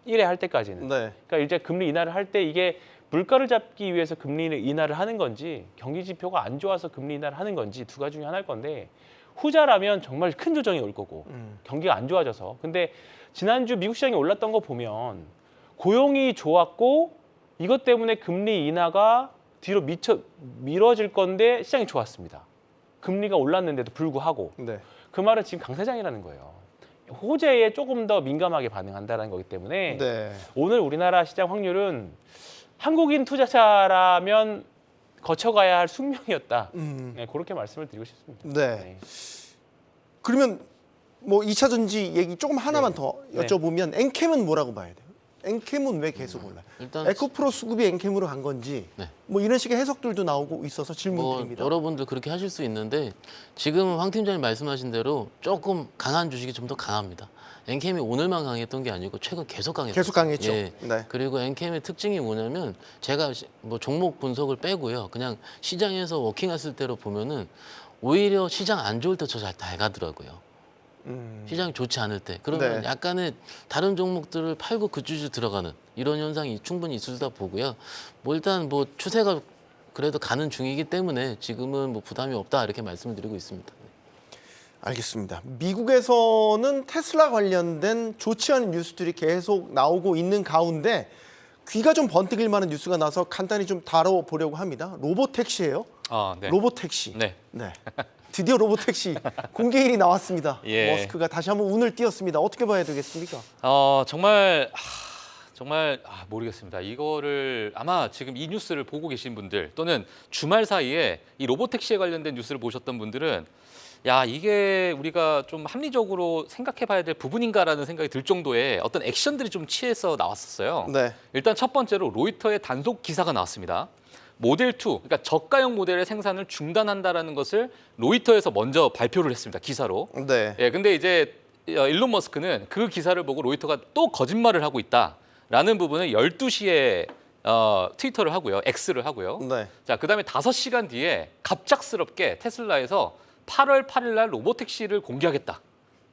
1회 할 때까지는. 네. 그러니까 이제 금리 인하를 할 때 이게 물가를 잡기 위해서 금리 인하를 하는 건지 경기 지표가 안 좋아서 금리 인하를 하는 건지 두 가지 중에 하나일 건데 후자라면 정말 큰 조정이 올 거고 경기가 안 좋아져서. 근데 지난주 미국 시장이 올랐던 거 보면 고용이 좋았고 이것 때문에 금리 인하가 뒤로 미뤄질 건데 시장이 좋았습니다. 금리가 올랐는데도 불구하고. 네. 그 말은 지금 강세장이라는 거예요. 호재에 조금 더 민감하게 반응한다는 거기 때문에 네. 오늘 우리나라 시장 확률은 한국인 투자자라면 거쳐가야 할 숙명이었다. 네, 그렇게 말씀을 드리고 싶습니다. 네. 네. 그러면 뭐 2차 전지 얘기 조금 하나만 네. 더 네. 여쭤보면 엔캠은 뭐라고 봐야 돼요? 엔캠은 왜 계속 올라요? 일단 에코프로 수급이 엔캠으로 간 건지 네. 뭐 이런 식의 해석들도 나오고 있어서 뭐 질문드립니다. 여러분들 그렇게 하실 수 있는데 지금 황 팀장님 말씀하신 대로 조금 강한 주식이 좀 더 강합니다. 엔캠이 오늘만 강했던 게 아니고 최근 계속 강했어요. 계속 강했죠. 예. 네. 그리고 엔캠의 특징이 뭐냐면 제가 뭐 종목 분석을 빼고요. 그냥 시장에서 워킹했을 때로 보면은 오히려 시장 안 좋을 때 저 잘 가더라고요. 시장이 좋지 않을 때 그러면 네. 약간의 다른 종목들을 팔고 그 주주 들어가는 이런 현상이 충분히 있으다 보고요. 뭐 일단 뭐 추세가 그래도 가는 중이기 때문에 지금은 뭐 부담이 없다 이렇게 말씀을 드리고 있습니다. 알겠습니다. 미국에서는 테슬라 관련된 좋지 않은 뉴스들이 계속 나오고 있는 가운데 귀가 좀 번뜩일 만한 뉴스가 나서 간단히 좀 다뤄보려고 합니다. 로보택시예요. 아, 네. 로보택시. 네. 네. 드디어 로보택시 공개일이 나왔습니다. 예. 머스크가 다시 한번 운을 띄웠습니다. 어떻게 봐야 되겠습니까? 정말 모르겠습니다. 이거를 아마 지금 이 뉴스를 보고 계신 분들 또는 주말 사이에 이 로보택시에 관련된 뉴스를 보셨던 분들은 야, 이게 우리가 좀 합리적으로 생각해봐야 될 부분인가라는 생각이 들 정도의 어떤 액션들이 좀 취해서 나왔었어요. 네. 일단 첫 번째로 로이터의 단독 기사가 나왔습니다. 모델 2, 그러니까 저가형 모델의 생산을 중단한다라는 것을 로이터에서 먼저 발표를 했습니다. 기사로. 네. 예, 근데 이제 일론 머스크는 그 기사를 보고 로이터가 또 거짓말을 하고 있다라는 부분을 12시에 트위터를 하고요. X를 하고요. 네. 자, 그다음에 5시간 뒤에 갑작스럽게 테슬라에서 8월 8일 날 로보택시를 공개하겠다.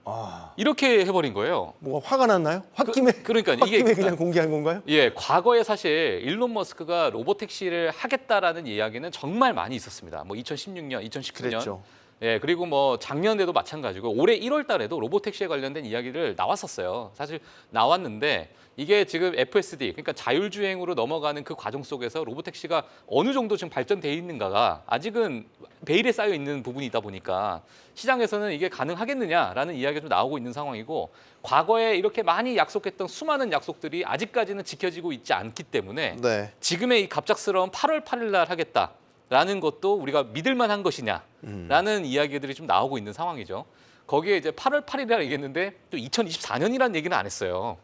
아, 이렇게 해버린 거예요. 뭐가 화가 났나요? 홧김에 그러니까 이게 홧김에 그냥 공개한 건가요? 예, 과거에 사실 일론 머스크가 로보택시를 하겠다라는 이야기는 정말 많이 있었습니다. 뭐 2016년, 2019년. 그랬죠. 예, 그리고 뭐 작년에도 마찬가지고 올해 1월 달에도 로보택시에 관련된 이야기를 나왔었어요. 사실 나왔는데 이게 지금 FSD, 그러니까 자율주행으로 넘어가는 그 과정 속에서 로보택시가 어느 정도 지금 발전돼 있는가가 아직은 베일에 쌓여 있는 부분이 있다 보니까 시장에서는 이게 가능하겠느냐라는 이야기가 좀 나오고 있는 상황이고 과거에 이렇게 많이 약속했던 수많은 약속들이 아직까지는 지켜지고 있지 않기 때문에 네. 지금의 이 갑작스러운 8월 8일 날 하겠다라는 것도 우리가 믿을 만한 것이냐라는 이야기들이 좀 나오고 있는 상황이죠. 거기에 이제 8월 8일이라 얘기했는데 또 2024년이라는 얘기는 안 했어요.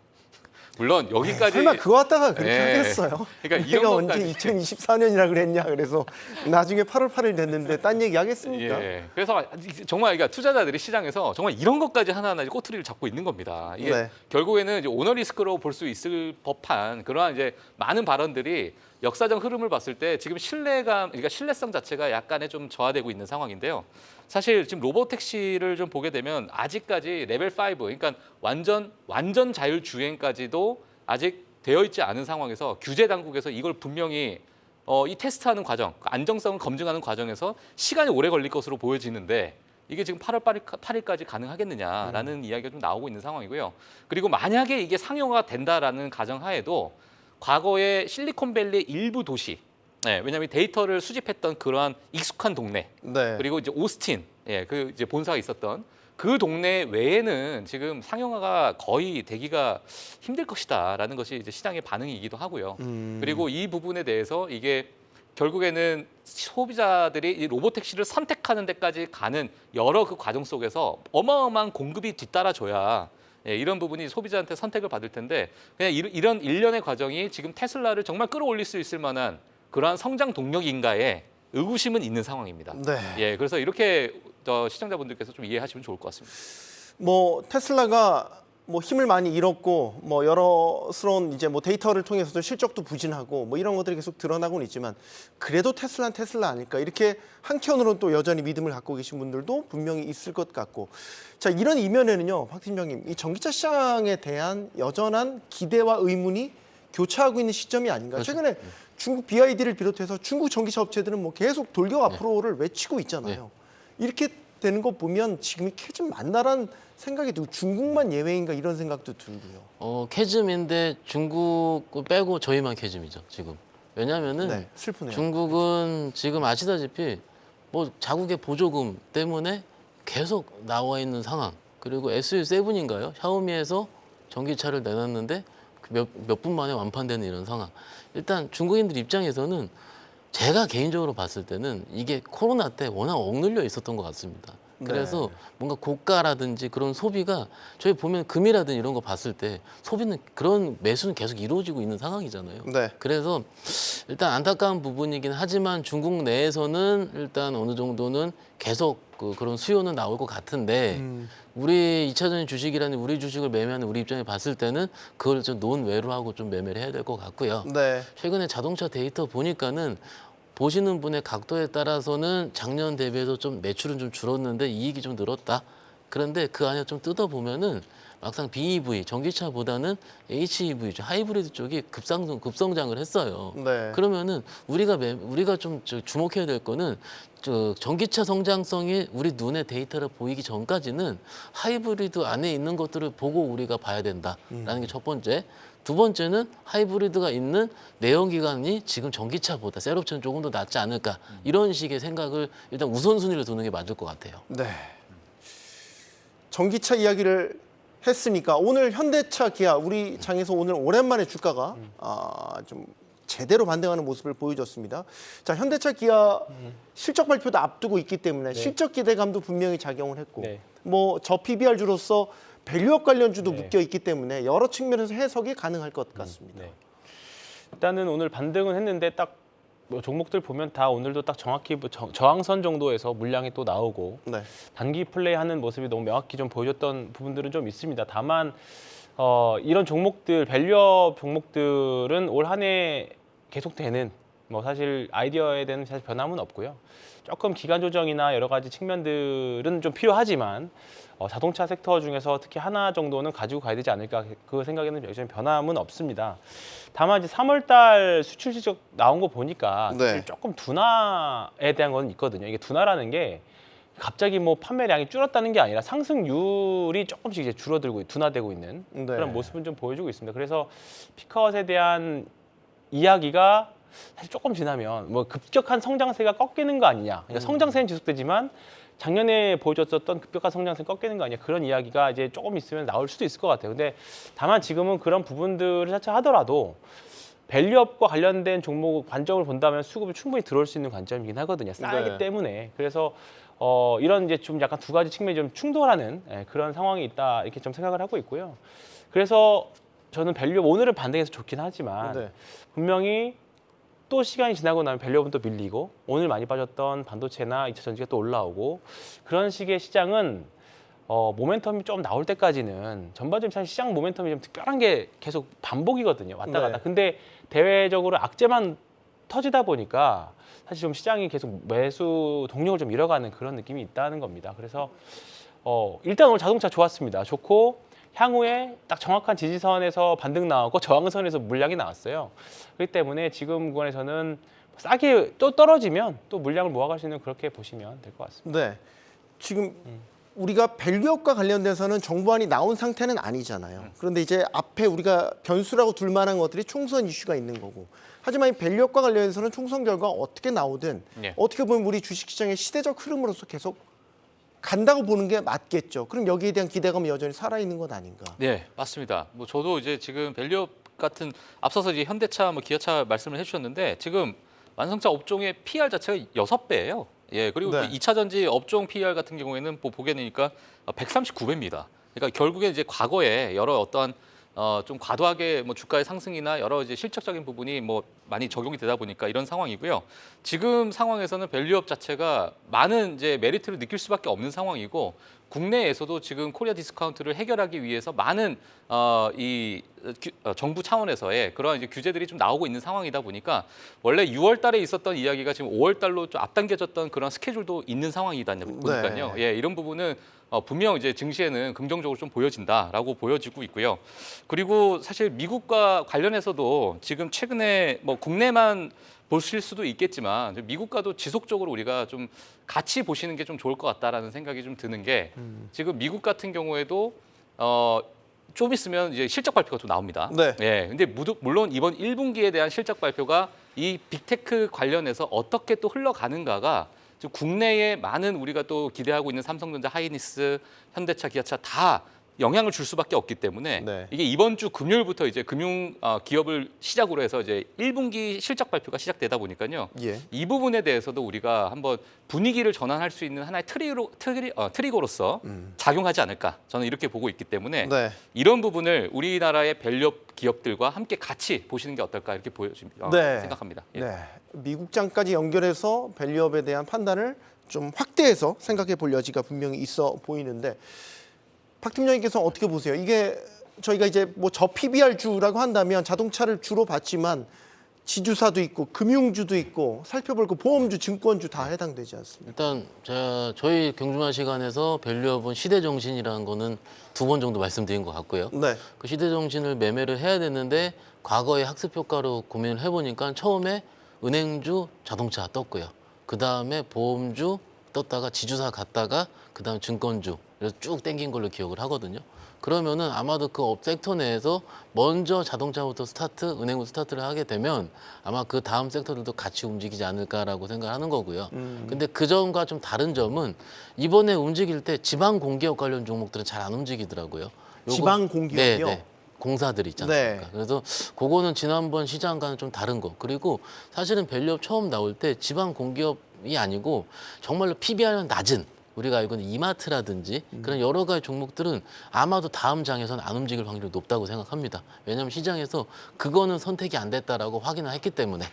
물론 여기까지 설마 그거 갖다가 그렇게 예. 하겠어요? 그러니까 내가 이런 언제 것까지 2024년이라 그랬냐 그래서 나중에 8월 8일 됐는데 딴 얘기 하겠습니까? 예. 그래서 정말 그러니까 투자자들이 시장에서 정말 이런 것까지 하나하나 이제 꼬투리를 잡고 있는 겁니다. 이게 네. 결국에는 이제 오너 리스크로 볼 수 있을 법한 그러한 이제 많은 발언들이 역사적 흐름을 봤을 때 지금 신뢰감, 그러니까 신뢰성 자체가 약간의 좀 저하되고 있는 상황인데요. 사실 지금 로보택시를 좀 보게 되면 아직까지 레벨 5, 그러니까 완전 자율 주행까지도 아직 되어 있지 않은 상황에서 규제 당국에서 이걸 분명히 이 테스트하는 과정, 안정성을 검증하는 과정에서 시간이 오래 걸릴 것으로 보여지는데 이게 지금 8월 8일까지 가능하겠느냐라는 이야기가 좀 나오고 있는 상황이고요. 그리고 만약에 이게 상용화가 된다라는 가정하에도 과거에 실리콘밸리 일부 도시, 네, 왜냐하면 데이터를 수집했던 그러한 익숙한 동네, 네. 그리고 이제 오스틴, 예, 그 이제 본사가 있었던 그 동네 외에는 지금 상용화가 거의 되기가 힘들 것이다라는 것이 이제 시장의 반응이기도 하고요. 그리고 이 부분에 대해서 이게 결국에는 소비자들이 이 로보택시를 선택하는 데까지 가는 여러 그 과정 속에서 어마어마한 공급이 뒤따라줘야 예, 이런 부분이 소비자한테 선택을 받을 텐데 그냥 이런 일련의 과정이 지금 테슬라를 정말 끌어올릴 수 있을 만한 그러한 성장 동력인가에 의구심은 있는 상황입니다. 네. 예, 그래서 이렇게 시청자분들께서 좀 이해하시면 좋을 것 같습니다. 뭐 테슬라가 뭐 힘을 많이 잃었고 뭐 여러스러운 이제 뭐 데이터를 통해서도 실적도 부진하고 뭐 이런 것들이 계속 드러나고는 있지만 그래도 테슬라는 테슬라 아닐까 이렇게 한켠으로는 또 여전히 믿음을 갖고 계신 분들도 분명히 있을 것 같고 자 이런 이면에는요 박 팀장님 이 전기차 시장에 대한 여전한 기대와 의문이 교차하고 있는 시점이 아닌가 최근에 중국 BYD를 비롯해서 중국 전기차 업체들은 뭐 계속 돌격 앞으로를 외치고 있잖아요 이렇게 되는 거 보면 지금이 캐즘 맞나라는 생각이 들고 중국만 예외인가 이런 생각도 들고요. 캐즘인데 중국 빼고 저희만 캐즘이죠 지금. 왜냐하면은 네, 슬프네요. 중국은 지금 아시다시피 뭐 자국의 보조금 때문에 계속 나와 있는 상황. 그리고 SU7인가요? 샤오미에서 전기차를 내놨는데 몇 분 만에 완판되는 이런 상황. 일단 중국인들 입장에서는 제가 개인적으로 봤을 때는 이게 코로나 때 워낙 억눌려 있었던 것 같습니다. 그래서 뭔가 고가라든지 그런 소비가 저희 보면 금이라든지 이런 거 봤을 때 소비는 그런 매수는 계속 이루어지고 있는 상황이잖아요. 네. 그래서 일단 안타까운 부분이긴 하지만 중국 내에서는 일단 어느 정도는 계속 그런 수요는 나올 것 같은데 우리 2차전지 주식이라는 우리 주식을 매매하는 우리 입장에 봤을 때는 그걸 좀 논외로 하고 좀 매매를 해야 될 것 같고요. 네. 최근에 자동차 데이터 보니까는 보시는 분의 각도에 따라서는 작년 대비해서 좀 매출은 좀 줄었는데 이익이 좀 늘었다. 그런데 그 안에 좀 뜯어보면은 막상 BEV, 전기차보다는 HEV, 하이브리드 쪽이 급성장을 했어요. 네. 그러면은 우리가 좀 주목해야 될 거는 전기차 성장성이 우리 눈에 데이터를 보이기 전까지는 하이브리드 안에 있는 것들을 보고 우리가 봐야 된다라는 게 첫 번째. 두 번째는 하이브리드가 있는 내연기관이 지금 전기차보다 셀옵션은 조금 더 낫지 않을까 이런 식의 생각을 일단 우선순위를 두는 게 맞을 것 같아요. 네. 전기차 이야기를 했으니까 오늘 현대차, 기아 우리 장에서 오늘 오랜만에 주가가 좀 제대로 반등하는 모습을 보여줬습니다. 자, 현대차, 기아 실적 발표도 앞두고 있기 때문에 실적 기대감도 분명히 작용을 했고 네. 뭐 저 PBR주로서 밸류업 관련주도 네. 묶여 있기 때문에 여러 측면에서 해석이 가능할 것 같습니다. 네. 일단은 오늘 반등은 했는데 딱 뭐 종목들 보면 다 오늘도 딱 정확히 저항선 정도에서 물량이 또 나오고 네. 단기 플레이하는 모습이 너무 명확히 좀 보여줬던 부분들은 좀 있습니다. 다만 이런 종목들 밸류업 종목들은 올 한 해 계속되는 뭐 사실 아이디어에 대한 사실 변함은 없고요. 조금 기간 조정이나 여러 가지 측면들은 좀 필요하지만 자동차 섹터 중에서 특히 하나 정도는 가지고 가야 되지 않을까 그 생각에는 여전히 변함은 없습니다. 다만 이제 3월달 수출 실적 나온 거 보니까 네. 사실 조금 둔화에 대한 건 있거든요. 이게 둔화라는 게 갑자기 뭐 판매량이 줄었다는 게 아니라 상승률이 조금씩 이제 줄어들고 둔화되고 있는 네. 그런 모습은 좀 보여주고 있습니다. 그래서 피크아웃에 대한 이야기가 사실 조금 지나면 뭐 급격한 성장세가 꺾이는 거 아니냐. 그러니까 성장세는 지속되지만 작년에 보여줬었던 급격한 성장세 꺾이는 거 아니냐. 그런 이야기가 이제 조금 있으면 나올 수도 있을 것 같아요. 근데 다만 지금은 그런 부분들을 차치하더라도 밸류업과 관련된 종목 관점을 본다면 수급이 충분히 들어올 수 있는 관점이긴 하거든요. 싸기 네. 때문에. 그래서 이런 이제 좀 약간 두 가지 측면이 좀 충돌하는 그런 상황이 있다 이렇게 좀 생각을 하고 있고요. 그래서 저는 밸류업 오늘은 반등해서 좋긴 하지만 네. 분명히 또 시간이 지나고 나면 밸류업은 또 밀리고 오늘 많이 빠졌던 반도체나 2차 전지가 또 올라오고 그런 식의 시장은 모멘텀이 좀 나올 때까지는 전반적인 사실 시장 모멘텀이 좀 특별한 게 계속 반복이거든요. 왔다 갔다. 네. 근데 대외적으로 악재만 터지다 보니까 사실 좀 시장이 계속 매수 동력을 좀 잃어가는 그런 느낌이 있다는 겁니다. 그래서 일단 오늘 자동차 좋았습니다. 좋고 향후에 딱 정확한 지지선에서 반등 나왔고 저항선에서 물량이 나왔어요. 그렇기 때문에 지금 구간에서는 싸게 또 떨어지면 또 물량을 모아갈 수 있는 그렇게 보시면 될 것 같습니다. 네. 지금 우리가 밸류업과 관련돼서는 정부안이 나온 상태는 아니잖아요. 그런데 이제 앞에 우리가 변수라고 둘 만한 것들이 총선 이슈가 있는 거고. 하지만 이 밸류업과 관련해서는 총선 결과가 어떻게 나오든 예. 어떻게 보면 우리 주식시장의 시대적 흐름으로서 계속 간다고 보는 게 맞겠죠. 그럼 여기에 대한 기대감이 여전히 살아있는 것 아닌가? 네, 맞습니다. 뭐 저도 이제 지금 밸류업 같은 앞서서 이제 현대차, 뭐 기아차 말씀을 해주셨는데 지금 완성차 업종의 PR 자체가 6배예요. 예, 그리고 네. 2차 전지 업종 PR 같은 경우에는 뭐 보게 되니까 139배입니다. 그러니까 결국에 이제 과거에 여러 어떠한 좀 과도하게 뭐 주가의 상승이나 여러 이제 실적적인 부분이 뭐 많이 적용이 되다 보니까 이런 상황이고요. 지금 상황에서는 밸류업 자체가 많은 이제 메리트를 느낄 수밖에 없는 상황이고 국내에서도 지금 코리아 디스카운트를 해결하기 위해서 많은 정부 차원에서의 그런 이제 규제들이 좀 나오고 있는 상황이다 보니까 원래 6월달에 있었던 이야기가 지금 5월달로 좀 앞당겨졌던 그런 스케줄도 있는 상황이다 보니까요. 예, 이런 부분은 분명 이제 증시에는 긍정적으로 좀 보여진다라고 보여지고 있고요. 그리고 사실 미국과 관련해서도 지금 최근에 뭐 국내만 보실 수도 있겠지만 미국과도 지속적으로 우리가 좀 같이 보시는 게 좀 좋을 것 같다라는 생각이 좀 드는 게 지금 미국 같은 경우에도 좀 있으면 이제 실적 발표가 좀 나옵니다. 네. 예. 근데 물론 이번 1분기에 대한 실적 발표가 이 빅테크 관련해서 어떻게 또 흘러가는가가 지금 국내에 많은 우리가 또 기대하고 있는 삼성전자, 하이닉스, 현대차, 기아차 다 영향을 줄 수밖에 없기 때문에 네. 이게 이번 주 금요일부터 이제 금융 기업을 시작으로 해서 이제 1분기 실적 발표가 시작되다 보니까요. 예. 이 부분에 대해서도 우리가 한번 분위기를 전환할 수 있는 하나의 트리거로서 작용하지 않을까 저는 이렇게 보고 있기 때문에 네. 이런 부분을 우리나라의 밸류업 기업들과 함께 같이 보시는 게 어떨까 이렇게 네. 생각합니다. 예. 네. 미국장까지 연결해서 밸류업에 대한 판단을 좀 확대해서 생각해 볼 여지가 분명히 있어 보이는데 박 팀장님께서 어떻게 보세요? 이게 저희가 이제 뭐 저 PBR주라고 한다면 자동차를 주로 봤지만 지주사도 있고 금융주도 있고 살펴볼 거 보험주, 증권주 다 해당되지 않습니까? 일단 저희 경주마 시간에서 밸류업은 시대 정신이라는 거는 2번 정도 말씀드린 것 같고요. 네. 그 시대 정신을 매매를 해야 되는데 과거의 학습 효과로 고민을 해보니까 처음에 은행주, 자동차 떴고요. 그 다음에 보험주 떴다가 지주사 갔다가 그 다음 증권주 그래서 쭉 땡긴 걸로 기억을 하거든요. 그러면은 아마도 그 업 섹터 내에서 먼저 자동차부터 스타트, 은행부터 스타트를 하게 되면 아마 그 다음 섹터들도 같이 움직이지 않을까라고 생각하는 거고요. 근데 그 점과 좀 다른 점은 이번에 움직일 때 지방 공기업 관련 종목들은 잘 안 움직이더라고요. 지방 공기업이요? 네. 공사들 있지 않습니까? 네. 그래서 그거는 지난번 시장과는 좀 다른 거. 그리고 사실은 밸류업 처음 나올 때 지방 공기업이 아니고 정말로 PBR은 낮은 우리가 알고 있는 이마트라든지 그런 여러 가지 종목들은 아마도 다음 장에서는 안 움직일 확률이 높다고 생각합니다. 왜냐하면 시장에서 그거는 선택이 안 됐다라고 확인을 했기 때문에.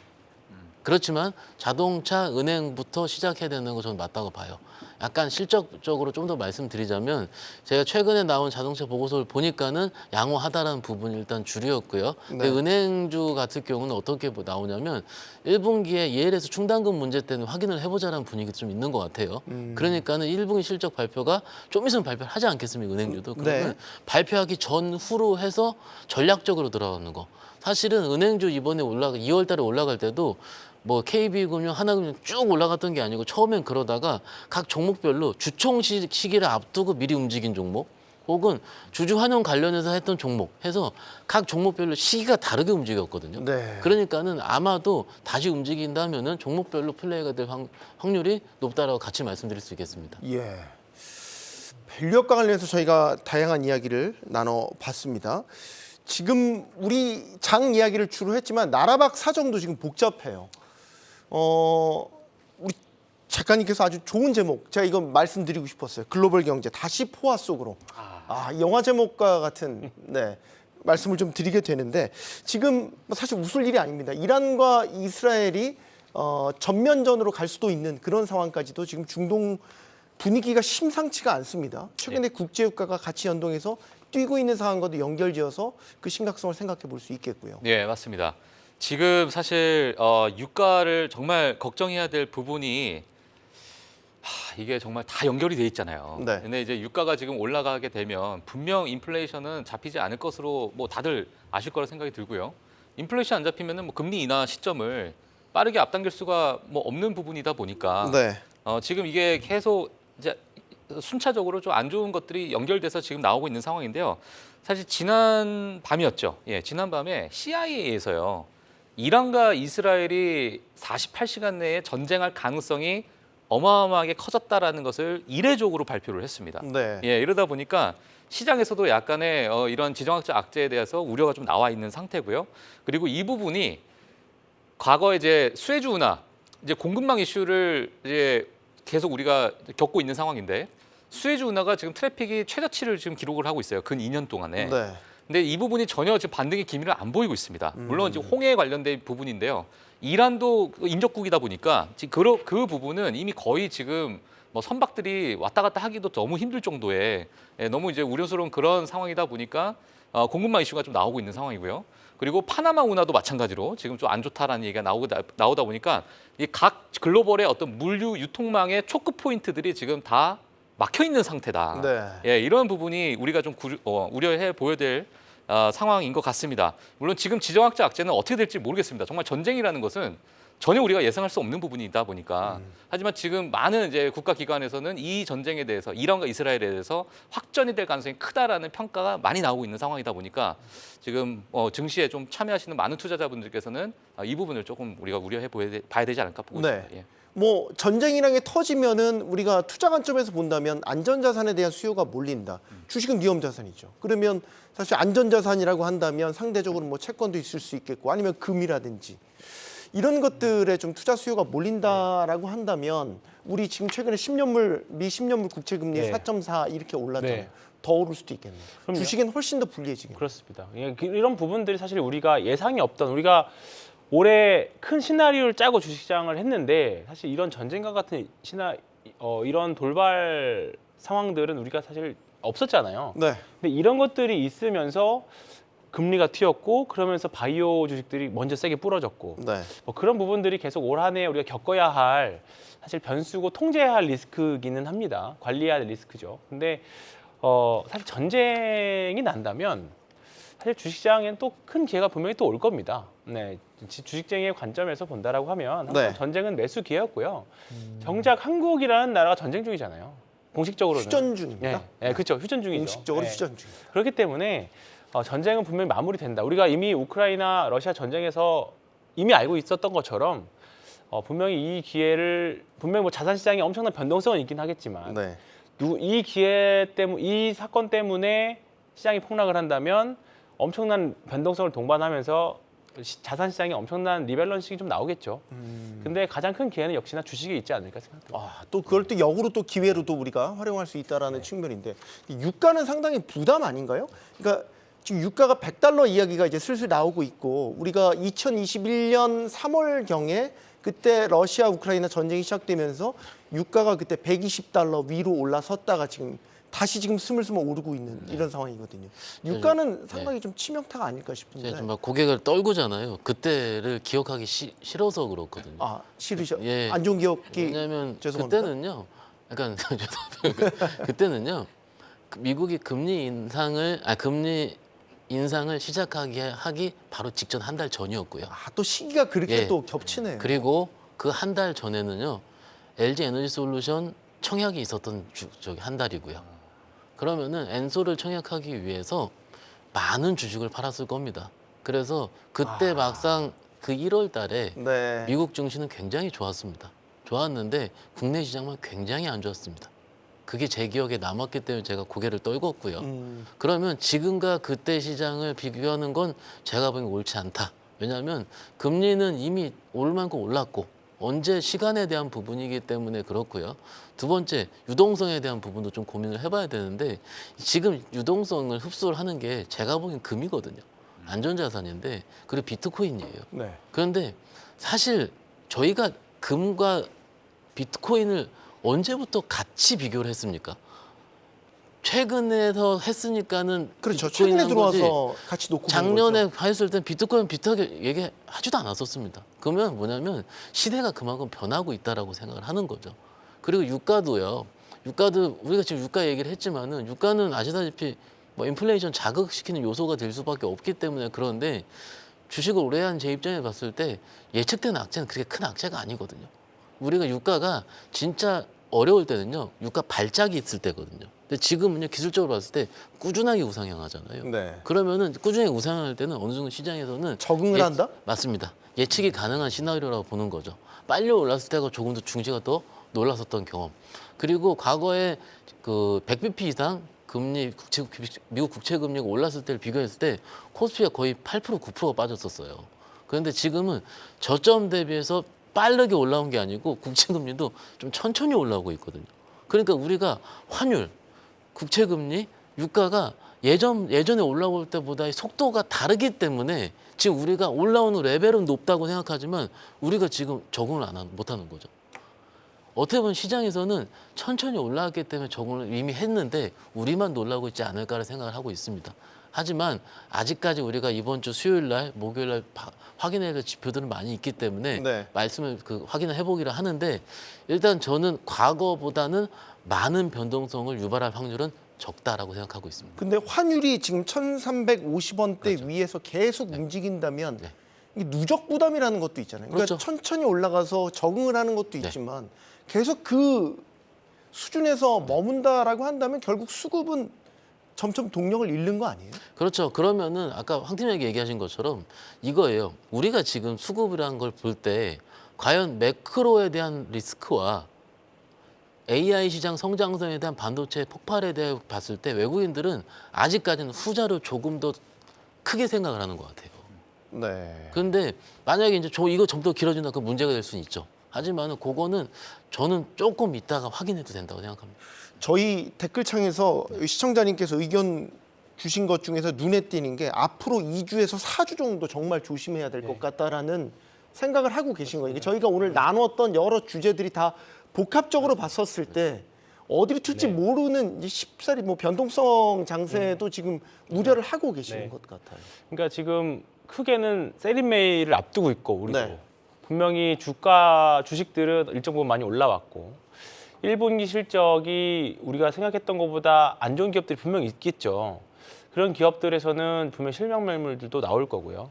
그렇지만 자동차, 은행부터 시작해야 되는 거 저는 맞다고 봐요. 약간 실적적으로 좀 더 말씀드리자면 제가 최근에 나온 자동차 보고서를 보니까는 양호하다라는 부분이 일단 주류였고요. 근데 네. 은행주 같은 경우는 어떻게 나오냐면 1분기에 ELS 충당금 문제 때는 확인을 해보자라는 분위기도 좀 있는 것 같아요. 그러니까는 1분기 실적 발표가 좀 있으면 발표를 하지 않겠습니까, 은행주도. 그러면 네. 발표하기 전후로 해서 전략적으로 들어가는 거. 사실은 은행주 이번에 2월 달에 올라갈 때도 뭐 KB금융, 하나금융 쭉 올라갔던 게 아니고 처음엔 그러다가 각 종목별로 주총 시기를 앞두고 미리 움직인 종목 혹은 주주 환원 관련해서 했던 종목 해서 각 종목별로 시기가 다르게 움직였거든요. 네. 그러니까는 아마도 다시 움직인다면은 종목별로 플레이가 될 확률이 높다라고 같이 말씀드릴 수 있겠습니다. 예. 밸류업과 관련해서 저희가 다양한 이야기를 나눠봤습니다. 지금 우리 장 이야기를 주로 했지만 나라박 사정도 지금 복잡해요. 우리 작가님께서 아주 좋은 제목, 제가 이건 말씀드리고 싶었어요. 글로벌 경제 다시 포화 속으로. 영화 제목과 같은 말씀을 좀 드리게 되는데 지금 사실 웃을 일이 아닙니다. 이란과 이스라엘이 전면전으로 갈 수도 있는 그런 상황까지도 지금 중동 분위기가 심상치가 않습니다. 최근에 국제유가가 같이 연동해서 뛰고 있는 상황과도 연결지어서 그 심각성을 생각해 볼 수 있겠고요. 네, 맞습니다. 지금 사실 유가를 정말 걱정해야 될 부분이 이게 정말 다 연결이 돼 있잖아요. 네. 근데 이제 유가가 지금 올라가게 되면 분명 인플레이션은 잡히지 않을 것으로 뭐 다들 아실 거라 생각이 들고요. 인플레이션 안 잡히면은 뭐 금리 인하 시점을 빠르게 앞당길 수가 뭐 없는 부분이다 보니까 네. 지금 이게 계속 이제 순차적으로 좀 안 좋은 것들이 연결돼서 지금 나오고 있는 상황인데요. 사실 지난 밤이었죠. 예, 지난 밤에 CIA에서요. 이란과 이스라엘이 48시간 내에 전쟁할 가능성이 어마어마하게 커졌다라는 것을 이례적으로 발표를 했습니다. 네. 예, 이러다 보니까 시장에서도 약간의 이런 지정학적 악재에 대해서 우려가 좀 나와 있는 상태고요. 그리고 이 부분이 과거에 이제 수혜주 운하 이제 공급망 이슈를 이제 계속 우리가 겪고 있는 상황인데 수혜주 운하가 지금 트래픽이 최저치를 지금 기록을 하고 있어요. 근 2년 동안에. 네. 근데 이 부분이 전혀 지금 반등의 기미를 안 보이고 있습니다. 물론 이제 홍해에 관련된 부분인데요. 이란도 인접국이다 보니까 지금 그 부분은 이미 거의 지금 뭐 선박들이 왔다 갔다 하기도 너무 힘들 정도의 너무 이제 우려스러운 그런 상황이다 보니까 공급망 이슈가 좀 나오고 있는 상황이고요. 그리고 파나마 운하도 마찬가지로 지금 좀 안 좋다라는 얘기가 나오다 보니까 이 각 글로벌의 어떤 물류 유통망의 초크 포인트들이 지금 다 막혀 있는 상태다. 네. 예, 이런 부분이 우리가 좀 우려해 보여야 될 상황인 것 같습니다. 물론 지금 지정학적 악재는 어떻게 될지 모르겠습니다. 정말 전쟁이라는 것은 전혀 우리가 예상할 수 없는 부분이다 보니까 하지만 지금 많은 이제 국가기관에서는 이 전쟁에 대해서 이란과 이스라엘에 대해서 확전이 될 가능성이 크다라는 평가가 많이 나오고 있는 상황이다 보니까 지금 증시에 좀 참여하시는 많은 투자자분들께서는 이 부분을 조금 우리가 우려해 봐야 되지 않을까 보고 네. 있습니다. 예. 뭐 전쟁이라는 게 터지면은 우리가 투자 관점에서 본다면 안전자산에 대한 수요가 몰린다. 주식은 위험자산이죠. 그러면 사실 안전자산이라고 한다면 상대적으로 뭐 채권도 있을 수 있겠고 아니면 금이라든지 이런 것들에 좀 투자 수요가 몰린다라고 한다면 우리 지금 최근에 10년물 미 10년물 국채 금리 네. 4.4 이렇게 올랐잖아요. 네. 더 오를 수도 있겠네요. 그럼요. 주식은 훨씬 더 불리해지겠네요. 그렇습니다. 예, 이런 부분들이 사실 우리가 예상이 없던 우리가 올해 큰 시나리오를 짜고 주식시장을 했는데 사실 이런 전쟁과 같은 이런 돌발 상황들은 우리가 사실 없었잖아요. 네. 근데 이런 것들이 있으면서 금리가 튀었고 그러면서 바이오 주식들이 먼저 세게 부러졌고 네. 뭐 그런 부분들이 계속 올 한 해 우리가 겪어야 할 사실 변수고 통제해야 할 리스크기는 합니다. 관리해야 할 리스크죠. 근데 사실 전쟁이 난다면 사실 주식시장에는 또 큰 기회가 분명히 또 올 겁니다. 네, 주식쟁이의 관점에서 본다라고 하면 항상 네. 전쟁은 매수 기회였고요. 정작 한국이라는 나라가 전쟁 중이잖아요. 공식적으로는. 휴전 중입니다. 네, 네, 그렇죠. 휴전 중이죠. 공식적으로 네. 휴전 중입니다. 그렇기 때문에 전쟁은 분명히 마무리된다. 우리가 이미 우크라이나 러시아 전쟁에서 이미 알고 있었던 것처럼 분명히 이 기회를 분명히 뭐 자산 시장에 엄청난 변동성은 있긴 하겠지만 네. 이 기회 때문 이 사건 때문에 시장이 폭락을 한다면 엄청난 변동성을 동반하면서 자산 시장에 엄청난 리밸런싱이 좀 나오겠죠. 근데 가장 큰 기회는 역시나 주식에 있지 않을까 생각합니다. 또 그걸 또 역으로 또 기회로 또 우리가 활용할 수 있다라는 측면인데 유가는 상당히 부담 아닌가요? 그러니까 지금 유가가 $100 이야기가 이제 슬슬 나오고 있고 우리가 2021년 3월 경에 그때 러시아 우크라이나 전쟁이 시작되면서 유가가 그때 $120 위로 올라섰다가 지금 다시 지금 스물스물 오르고 있는 이런 상황이거든요. 유가는 상당히 좀 치명타가 아닐까 싶은데. 제가 정말 고객을 떨구잖아요. 그때를 기억하기 싫어서 그렇거든요. 아 싫으셔? 예. 안 좋은 기억이 왜냐하면 죄송합니다. 그때는요. 약간 그때는요. 미국이 금리 인상을 하기 바로 직전 한 달 전이었고요. 또 시기가 그렇게 예. 또 겹치네요. 그리고 그 한 달 전에는요. LG 에너지 솔루션 청약이 있었던 저기 한 달이고요. 그러면은 엔솔을 청약하기 위해서 많은 주식을 팔았을 겁니다. 그래서 그때 막상 그 1월 달에 네. 미국 증시는 굉장히 좋았습니다. 좋았는데 국내 시장만 굉장히 안 좋았습니다. 그게 제 기억에 남았기 때문에 제가 고개를 떨궜고요. 그러면 지금과 그때 시장을 비교하는 건 제가 보기엔 옳지 않다. 왜냐하면 금리는 이미 올 만큼 올랐고 언제 시간에 대한 부분이기 때문에 그렇고요. 두 번째, 유동성에 대한 부분도 좀 고민을 해봐야 되는데 지금 유동성을 흡수를 하는 게 제가 보기엔 금이거든요. 안전자산인데 그리고 비트코인이에요. 네. 그런데 사실 저희가 금과 비트코인을 언제부터 같이 비교를 했습니까? 최근에서 했으니까는 그렇죠. 비트코인 최근에 한 거지. 들어와서 같이 놓고 본 작년에 거죠. 했을 땐 비트코인 비슷하게 얘기하지도 않았었습니다. 그러면 뭐냐면 시대가 그만큼 변하고 있다라고 생각을 하는 거죠. 그리고 유가도요. 유가도 우리가 지금 유가 얘기를 했지만은 유가는 아시다시피 뭐 인플레이션 자극시키는 요소가 될 수밖에 없기 때문에 그런데 주식을 오래 한 제 입장에 봤을 때 예측된 악재는 그렇게 큰 악재가 아니거든요. 우리가 유가가 진짜 어려울 때는요. 유가 발작이 있을 때거든요. 근데 지금은요. 기술적으로 봤을 때 꾸준하게 우상향하잖아요. 네. 그러면은 꾸준히 우상향할 때는 어느 정도 시장에서는 적응을 한다? 맞습니다. 예측이 가능한 시나리오라고 보는 거죠. 빨리 올랐을 때가 조금 더 중시가 더 놀랐었던 경험. 그리고 과거에 그 100bp 이상 금리 미국 국채 금리가 올랐을 때를 비교했을 때 코스피가 거의 8% 9%가 빠졌었어요. 그런데 지금은 저점 대비해서 빠르게 올라온 게 아니고 국채 금리도 좀 천천히 올라오고 있거든요. 그러니까 우리가 환율, 국채 금리, 유가가 예전에 올라올 때보다 속도가 다르기 때문에 지금 우리가 올라오는 레벨은 높다고 생각하지만 우리가 지금 적응을 못하는 거죠. 어떻게 보면 시장에서는 천천히 올라왔기 때문에 적응을 이미 했는데 우리만 놀라고 있지 않을까를 생각을 하고 있습니다. 하지만 아직까지 우리가 이번 주 수요일 날, 목요일 날 확인해야 될 지표들은 많이 있기 때문에 네. 말씀을 확인을 해보기를 하는데 일단 저는 과거보다는 많은 변동성을 유발할 확률은 적다라고 생각하고 있습니다. 근데 환율이 지금 1,350원대 위에서 계속 움직인다면 네. 이게 누적 부담이라는 것도 있잖아요. 그러니까 그렇죠. 천천히 올라가서 적응을 하는 것도 네. 있지만 계속 그 수준에서 머문다라고 한다면 결국 수급은 점점 동력을 잃는 거 아니에요? 그렇죠. 그러면은 아까 황 팀장이 얘기하신 것처럼 이거예요. 우리가 지금 수급이라는 걸 볼 때 과연 매크로에 대한 리스크와 AI 시장 성장성에 대한 반도체 폭발에 대해 봤을 때 외국인들은 아직까지는 후자를 조금 더 크게 생각을 하는 것 같아요. 네. 그런데 만약에 이제 이거 좀 더 길어진다 그 문제가 될 수는 있죠. 하지만은 그거는 저는 조금 이따가 확인해도 된다고 생각합니다. 저희 댓글창에서 시청자님께서 의견 주신 것 중에서 눈에 띄는 게 앞으로 2주에서 4주 정도 정말 조심해야 될 것 같다라는 생각을 하고 계신 거예요. 저희가 오늘 나눴던 여러 주제들이 다 복합적으로 봤었을 때 어디로 튈지 모르는 이제 쉽사리 뭐 변동성 장세도 지금 우려를 하고 계시는 네. 것 같아요. 그러니까 지금 크게는 세리메이를 앞두고 있고 우리도 네. 분명히 주식들은 일정 부분 많이 올라왔고 1분기 실적이 우리가 생각했던 것보다 안 좋은 기업들이 분명히 있겠죠. 그런 기업들에서는 분명 실명 매물들도 나올 거고요.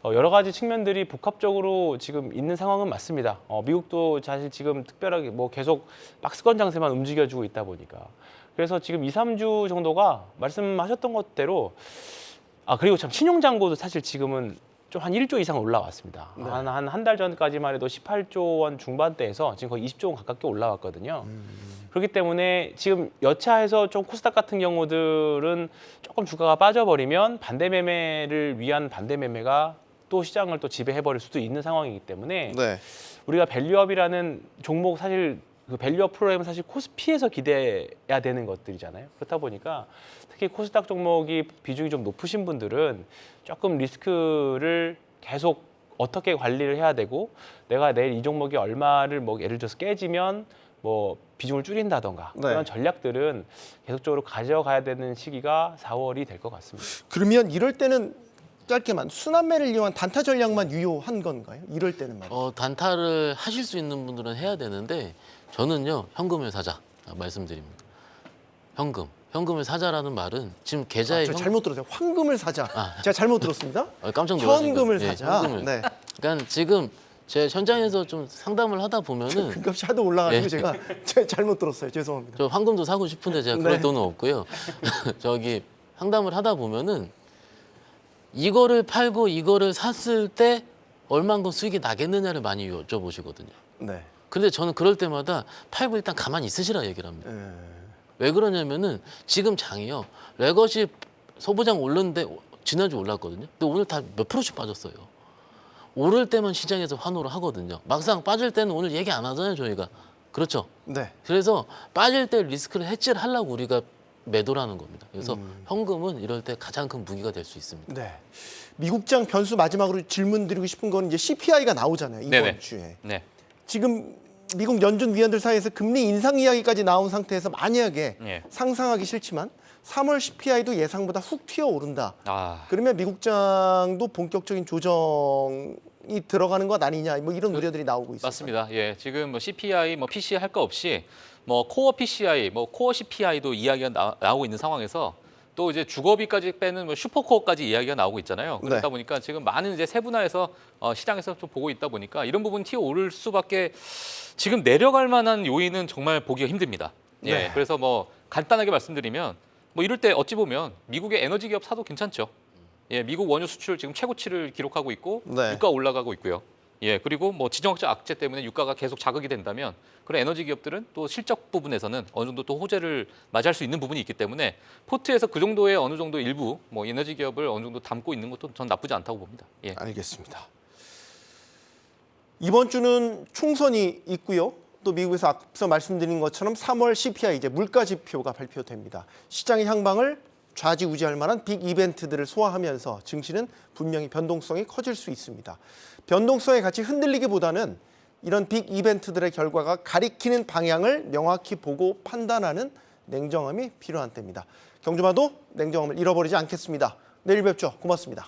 여러 가지 측면들이 복합적으로 지금 있는 상황은 맞습니다. 미국도 사실 지금 특별하게 뭐 계속 박스권 장세만 움직여주고 있다 보니까 그래서 지금 2, 3주 정도가 말씀하셨던 것대로 그리고 참 신용잔고도 사실 지금은 좀 한 1조 이상 올라왔습니다. 네. 한 달 전까지만 해도 18조 원 중반대에서 지금 거의 20조 원 가깝게 올라왔거든요. 그렇기 때문에 지금 여차해서 좀 코스닥 같은 경우들은 조금 주가가 빠져버리면 반대 매매를 위한 반대 매매가 또 시장을 또 지배해버릴 수도 있는 상황이기 때문에 네. 우리가 밸류업이라는 종목 사실 그 밸류업 프로그램은 사실 코스피에서 기대해야 되는 것들이잖아요. 그렇다 보니까 특히 코스닥 종목이 비중이 좀 높으신 분들은 조금 리스크를 계속 어떻게 관리를 해야 되고 내가 내일 이 종목이 얼마를 뭐 예를 들어서 깨지면 뭐 비중을 줄인다던가 네. 그런 전략들은 계속적으로 가져가야 되는 시기가 4월이 될 것 같습니다. 그러면 이럴 때는 짧게만 순환매를 이용한 단타 전략만 유효한 건가요? 이럴 때는 말이죠. 단타를 하실 수 있는 분들은 해야 되는데 저는요 현금을 사자 말씀드립니다. 현금을 사자라는 말은 지금 계좌에 저 잘못 들었어요. 황금을 사자. 제가 잘못 들었습니다. 깜짝 놀라신 현금을 거예요. 사자. 현금을. 네. 그러니까 지금 제 현장에서 좀 상담을 하다 보면은 금값이 하도 올라가지고 네. 제가 잘못 들었어요. 죄송합니다. 저 황금도 사고 싶은데 제가 그럴 네. 돈은 없고요. 저기 상담을 하다 보면은 이거를 팔고 이거를 샀을 때 얼만큼 수익이 나겠느냐를 많이 여쭤보시거든요. 네. 근데 저는 그럴 때마다 팔고 일단 가만히 있으시라 얘기를 합니다. 왜 그러냐면은 지금 장이요. 레거시 소부장 오르는데 지난주 올랐거든요. 근데 오늘 다 몇 프로씩 빠졌어요. 오를 때만 시장에서 환호를 하거든요. 막상 빠질 때는 오늘 얘기 안 하잖아요, 저희가. 그렇죠? 네. 그래서 빠질 때 리스크를 해지를 하려고 우리가 매도라는 겁니다. 그래서 현금은 이럴 때 가장 큰 무기가 될 수 있습니다. 네. 미국장 변수 마지막으로 질문 드리고 싶은 건 이제 CPI가 나오잖아요. 이번 네네. 주에. 네. 지금 미국 연준 위원들 사이에서 금리 인상 이야기까지 나온 상태에서 만약에 예. 상상하기 싫지만 3월 CPI도 예상보다 훅 튀어오른다. 아, 그러면 미국장도 본격적인 조정이 들어가는 것 아니냐. 뭐 이런 우려들이 나오고 있습니다. 맞습니다. 예, 지금 뭐 CPI, 뭐 PCI 할 거 없이 뭐 코어 PCI, 뭐 코어 CPI도 이야기가 나오고 있는 상황에서 또 이제 주거비까지 빼는 뭐 슈퍼코어까지 이야기가 나오고 있잖아요. 그러다 네. 보니까 지금 많은 이제 세분화해서 시장에서 좀 보고 있다 보니까 이런 부분 튀어 오를 수밖에 지금 내려갈 만한 요인은 정말 보기가 힘듭니다. 예, 네. 그래서 뭐 간단하게 말씀드리면 뭐 이럴 때 어찌 보면 미국의 에너지 기업 사도 괜찮죠. 예, 미국 원유 수출 지금 최고치를 기록하고 있고 네. 유가 올라가고 있고요. 예, 그리고 뭐 지정학적 악재 때문에 유가가 계속 자극이 된다면 그런 에너지 기업들은 또 실적 부분에서는 어느 정도 또 호재를 맞이할 수 있는 부분이 있기 때문에 포트에서 그 정도의 어느 정도 일부 뭐 에너지 기업을 어느 정도 담고 있는 것도 전 나쁘지 않다고 봅니다. 예. 알겠습니다. 이번 주는 총선이 있고요. 또 미국에서 앞서 말씀드린 것처럼 3월 CPI 이제 물가 지표가 발표됩니다. 시장의 향방을 좌지우지할 만한 빅 이벤트들을 소화하면서 증시는 분명히 변동성이 커질 수 있습니다. 변동성에 같이 흔들리기보다는 이런 빅 이벤트들의 결과가 가리키는 방향을 명확히 보고 판단하는 냉정함이 필요한 때입니다. 경주마도 냉정함을 잃어버리지 않겠습니다. 내일 뵙죠. 고맙습니다.